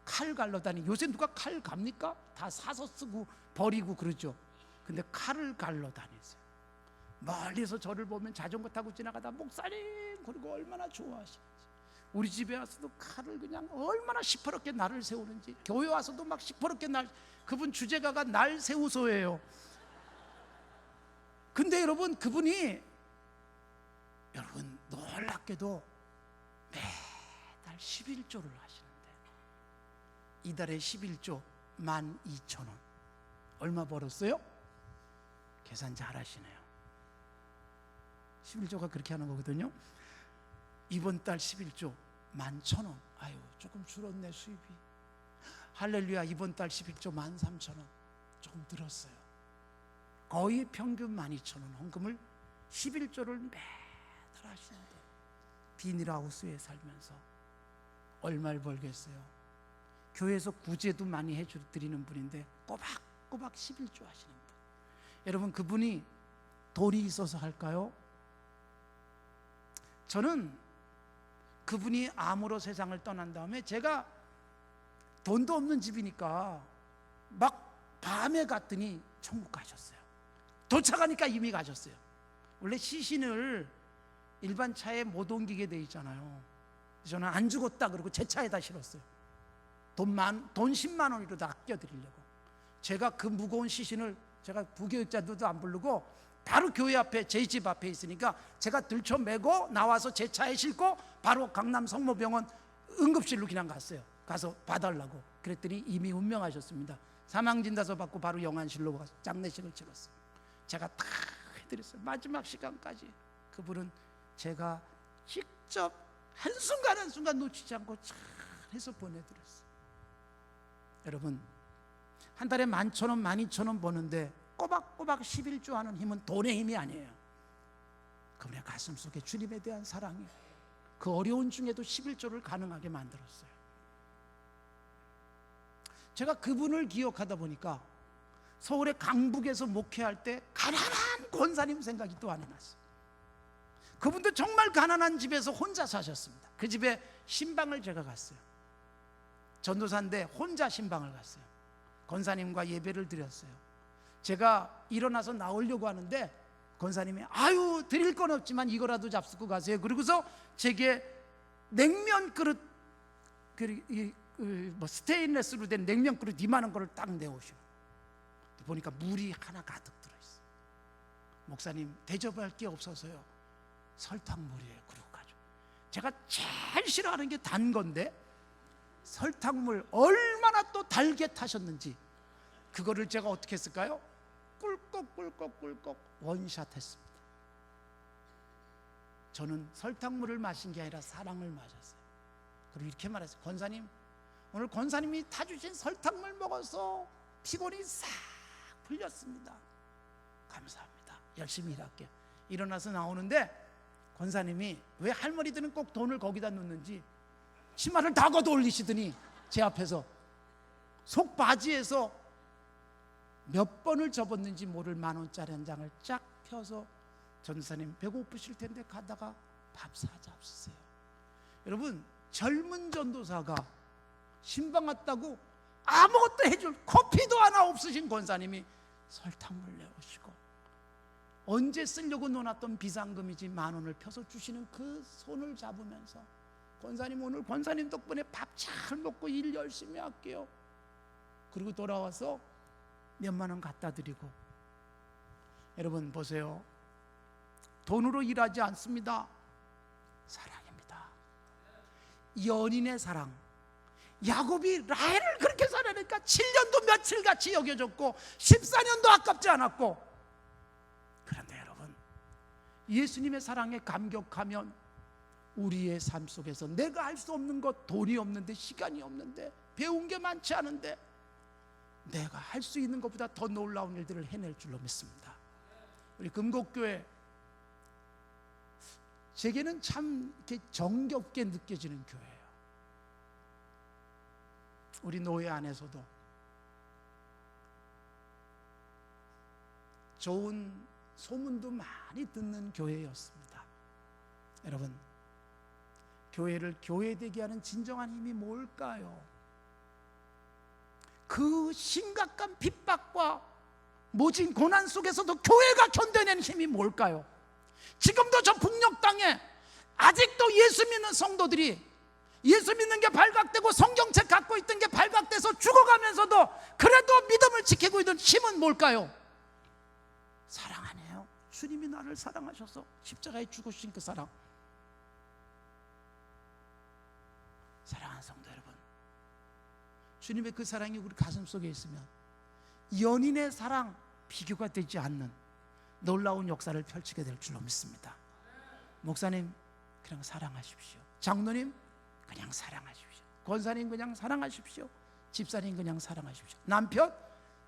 칼 갈로 다니. 요새 누가 칼 갑니까? 다 사서 쓰고 버리고 그러죠. 근데 칼을 갈로 다녔어요. 멀리서 저를 보면 자전거 타고 지나가다 목사님 그리고 얼마나 좋아하시는지, 우리 집에 와서도 칼을 그냥 얼마나 시퍼렇게 날을 세우는지, 교회 와서도 막 시퍼렇게 그분 주제가가 날 세우소예요. 근데 여러분, 그분이 여러분 놀랍게도 매달 11조를 하시는데 이달에 11조 12,000원. 얼마 벌었어요? 계산 잘 하시네요. 11조가 그렇게 하는 거거든요. 이번 달 11조 11,000원. 아유, 조금 줄었네 수입이. 할렐루야. 이번 달 11조 13,000원. 조금 늘었어요. 거의 평균 12,000원 헌금을 11조를 매달 하시는데 비닐하우스에 살면서 얼마를 벌겠어요? 교회에서 구제도 많이 해드리는 분인데 꼬박꼬박 11조 하시는 분. 여러분, 그분이 돈이 있어서 할까요? 저는 그분이 암으로 세상을 떠난 다음에 제가 돈도 없는 집이니까 막 밤에 갔더니 천국 가셨어요. 도착하니까 이미 가셨어요. 원래 시신을 일반 차에 못 옮기게 돼 있잖아요. 저는 안 죽었다 그러고 제 차에다 실었어요. 돈 10만 원이라도 아껴드리려고. 제가 그 무거운 시신을 제가 부교육자들도 안 부르고 바로 교회 앞에 제 집 앞에 있으니까 제가 들쳐매고 나와서 제 차에 싣고 바로 강남 성모병원 응급실로 그냥 갔어요. 가서 봐달라고. 그랬더니 이미 운명하셨습니다. 사망진단서 받고 바로 영안실로 가서 장례식을 치렀어요. 제가 다 해드렸어요. 마지막 시간까지. 그분은 제가 직접 한순간 한순간 놓치지 않고 잘 해서 보내드렸어요. 여러분, 한 달에 11,000원, 12,000원 버는데 꼬박꼬박 11조 하는 힘은 돈의 힘이 아니에요. 그분의 가슴 속에 주님에 대한 사랑이 그 어려운 중에도 11조를 가능하게 만들었어요. 제가 그분을 기억하다 보니까 서울의 강북에서 목회할 때 가난한 권사님 생각이 또 하나 났어요. 그분도 정말 가난한 집에서 혼자 사셨습니다. 그 집에 신방을 제가 갔어요. 전도사인데 혼자 신방을 갔어요. 권사님과 예배를 드렸어요. 제가 일어나서 나오려고 하는데 권사님이 아유 드릴 건 없지만 이거라도 잡수고 가세요. 그러고서 제게 냉면 그릇, 스테인레스로 된 냉면 그릇 이만한 거를 딱 내오시는, 보니까 물이 하나 가득 들어있어요. 목사님 대접할 게 없어서요, 설탕물이에요. 그러고 가죠. 제가 제일 싫어하는 게 단 건데 설탕물 얼마나 또 달게 타셨는지 그거를 제가 어떻게 했을까요? 꿀꺽꿀꺽꿀꺽 원샷 했습니다. 저는 설탕물을 마신 게 아니라 사랑을 마셨어요. 그리고 이렇게 말했어요. 권사님, 오늘 권사님이 타주신 설탕물 먹어서 피곤이 싹 풀렸습니다. 감사합니다. 열심히 일할게요. 일어나서 나오는데 권사님이 왜 할머니들은 꼭 돈을 거기다 넣는지 치마를 다 걷어 올리시더니 제 앞에서 속바지에서 몇 번을 접었는지 모를 10,000원짜리 한 장을 쫙 펴서 전도사님 배고프실 텐데 가다가 밥 사잡수세요. 여러분, 젊은 전도사가 신방 왔다고 아무것도 해줄 커피도 하나 없으신 권사님이 설탕물 내오시고 언제 쓰려고 놓았던 비상금이지 10,000원을 펴서 주시는 그 손을 잡으면서 권사님, 오늘 권사님 덕분에 밥 잘 먹고 일 열심히 할게요. 그리고 돌아와서 몇만 원 갖다 드리고. 여러분 보세요. 돈으로 일하지 않습니다. 사랑입니다. 연인의 사랑. 야곱이 라헬을 그렇게 사랑하니까 7년도 며칠같이 여겨졌고 14년도 아깝지 않았고. 그런데 여러분, 예수님의 사랑에 감격하면 우리의 삶 속에서 내가 할 수 없는 것, 돈이 없는데, 시간이 없는데, 배운 게 많지 않은데 내가 할 수 있는 것보다 더 놀라운 일들을 해낼 줄로 믿습니다. 우리 금곡교회, 제게는 참 이렇게 정겹게 느껴지는 교회예요. 우리 노예 안에서도 좋은 소문도 많이 듣는 교회였습니다. 여러분, 교회를 교회되게 하는 진정한 힘이 뭘까요? 그 심각한 핍박과 모진 고난 속에서도 교회가 견뎌낸 힘이 뭘까요? 지금도 저 북녘 땅에 아직도 예수 믿는 성도들이 예수 믿는 게 발각되고 성경책 갖고 있던 게 발각돼서 죽어가면서도 그래도 믿음을 지키고 있는 힘은 뭘까요? 사랑 아니에요? 주님이 나를 사랑하셔서 십자가에 죽으신 그 사랑. 사랑하는 성도 여러분, 주님의 그 사랑이 우리 가슴 속에 있으면 연인의 사랑 비교가 되지 않는 놀라운 역사를 펼치게 될 줄로 믿습니다. 목사님 그냥 사랑하십시오. 장로님 그냥 사랑하십시오. 권사님 그냥 사랑하십시오. 집사님 그냥 사랑하십시오. 남편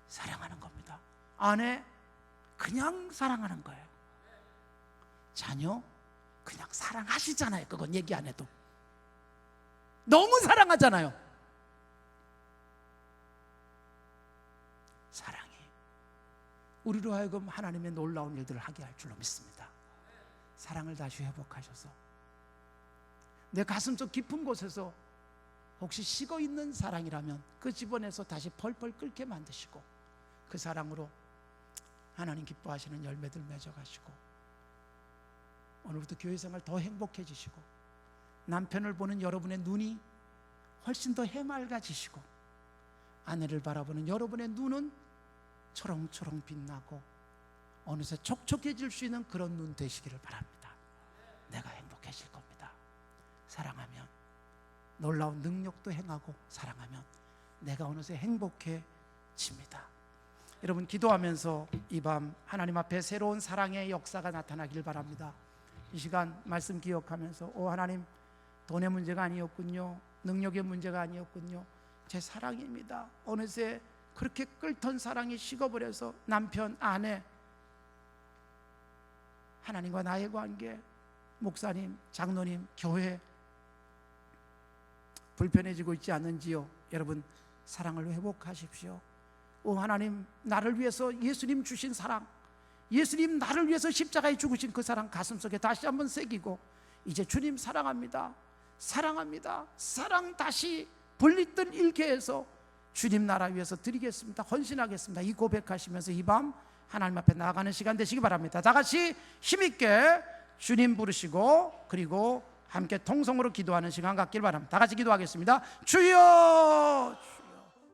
사랑하는 겁니다. 아내 그냥 사랑하는 거예요. 자녀 그냥 사랑하시잖아요. 그건 얘기 안 해도 너무 사랑하잖아요. 사랑이 우리로 하여금 하나님의 놀라운 일들을 하게 할 줄로 믿습니다. 사랑을 다시 회복하셔서 내 가슴속 깊은 곳에서 혹시 식어있는 사랑이라면 그 집어내서 다시 펄펄 끓게 만드시고 그 사랑으로 하나님 기뻐하시는 열매들 맺어가시고 오늘부터 교회생활 더 행복해지시고 남편을 보는 여러분의 눈이 훨씬 더 해맑아지시고 아내를 바라보는 여러분의 눈은 초롱초롱 빛나고 어느새 촉촉해질 수 있는 그런 눈 되시기를 바랍니다. 내가 행복해질 겁니다. 사랑하면 놀라운 능력도 행하고, 사랑하면 내가 어느새 행복해집니다. 여러분, 기도하면서 이 밤 하나님 앞에 새로운 사랑의 역사가 나타나길 바랍니다. 이 시간 말씀 기억하면서, 오 하나님, 돈의 문제가 아니었군요, 능력의 문제가 아니었군요, 제 사랑입니다. 어느새 그렇게 끓던 사랑이 식어버려서 남편, 아내, 하나님과 나의 관계, 목사님, 장로님, 교회 불편해지고 있지 않는지요? 여러분, 사랑을 회복하십시오. 오 하나님, 나를 위해서 예수님 주신 사랑, 예수님 나를 위해서 십자가에 죽으신 그 사랑 가슴속에 다시 한번 새기고, 이제 주님 사랑합니다, 사랑합니다, 사랑 다시 불리던 일개에서 주님 나라 위해서 드리겠습니다, 헌신하겠습니다, 이 고백하시면서 이 밤 하나님 앞에 나아가는 시간 되시기 바랍니다. 다 같이 힘있게 주님 부르시고, 그리고 함께 통성으로 기도하는 시간 갖길 바랍니다. 다 같이 기도하겠습니다. 주여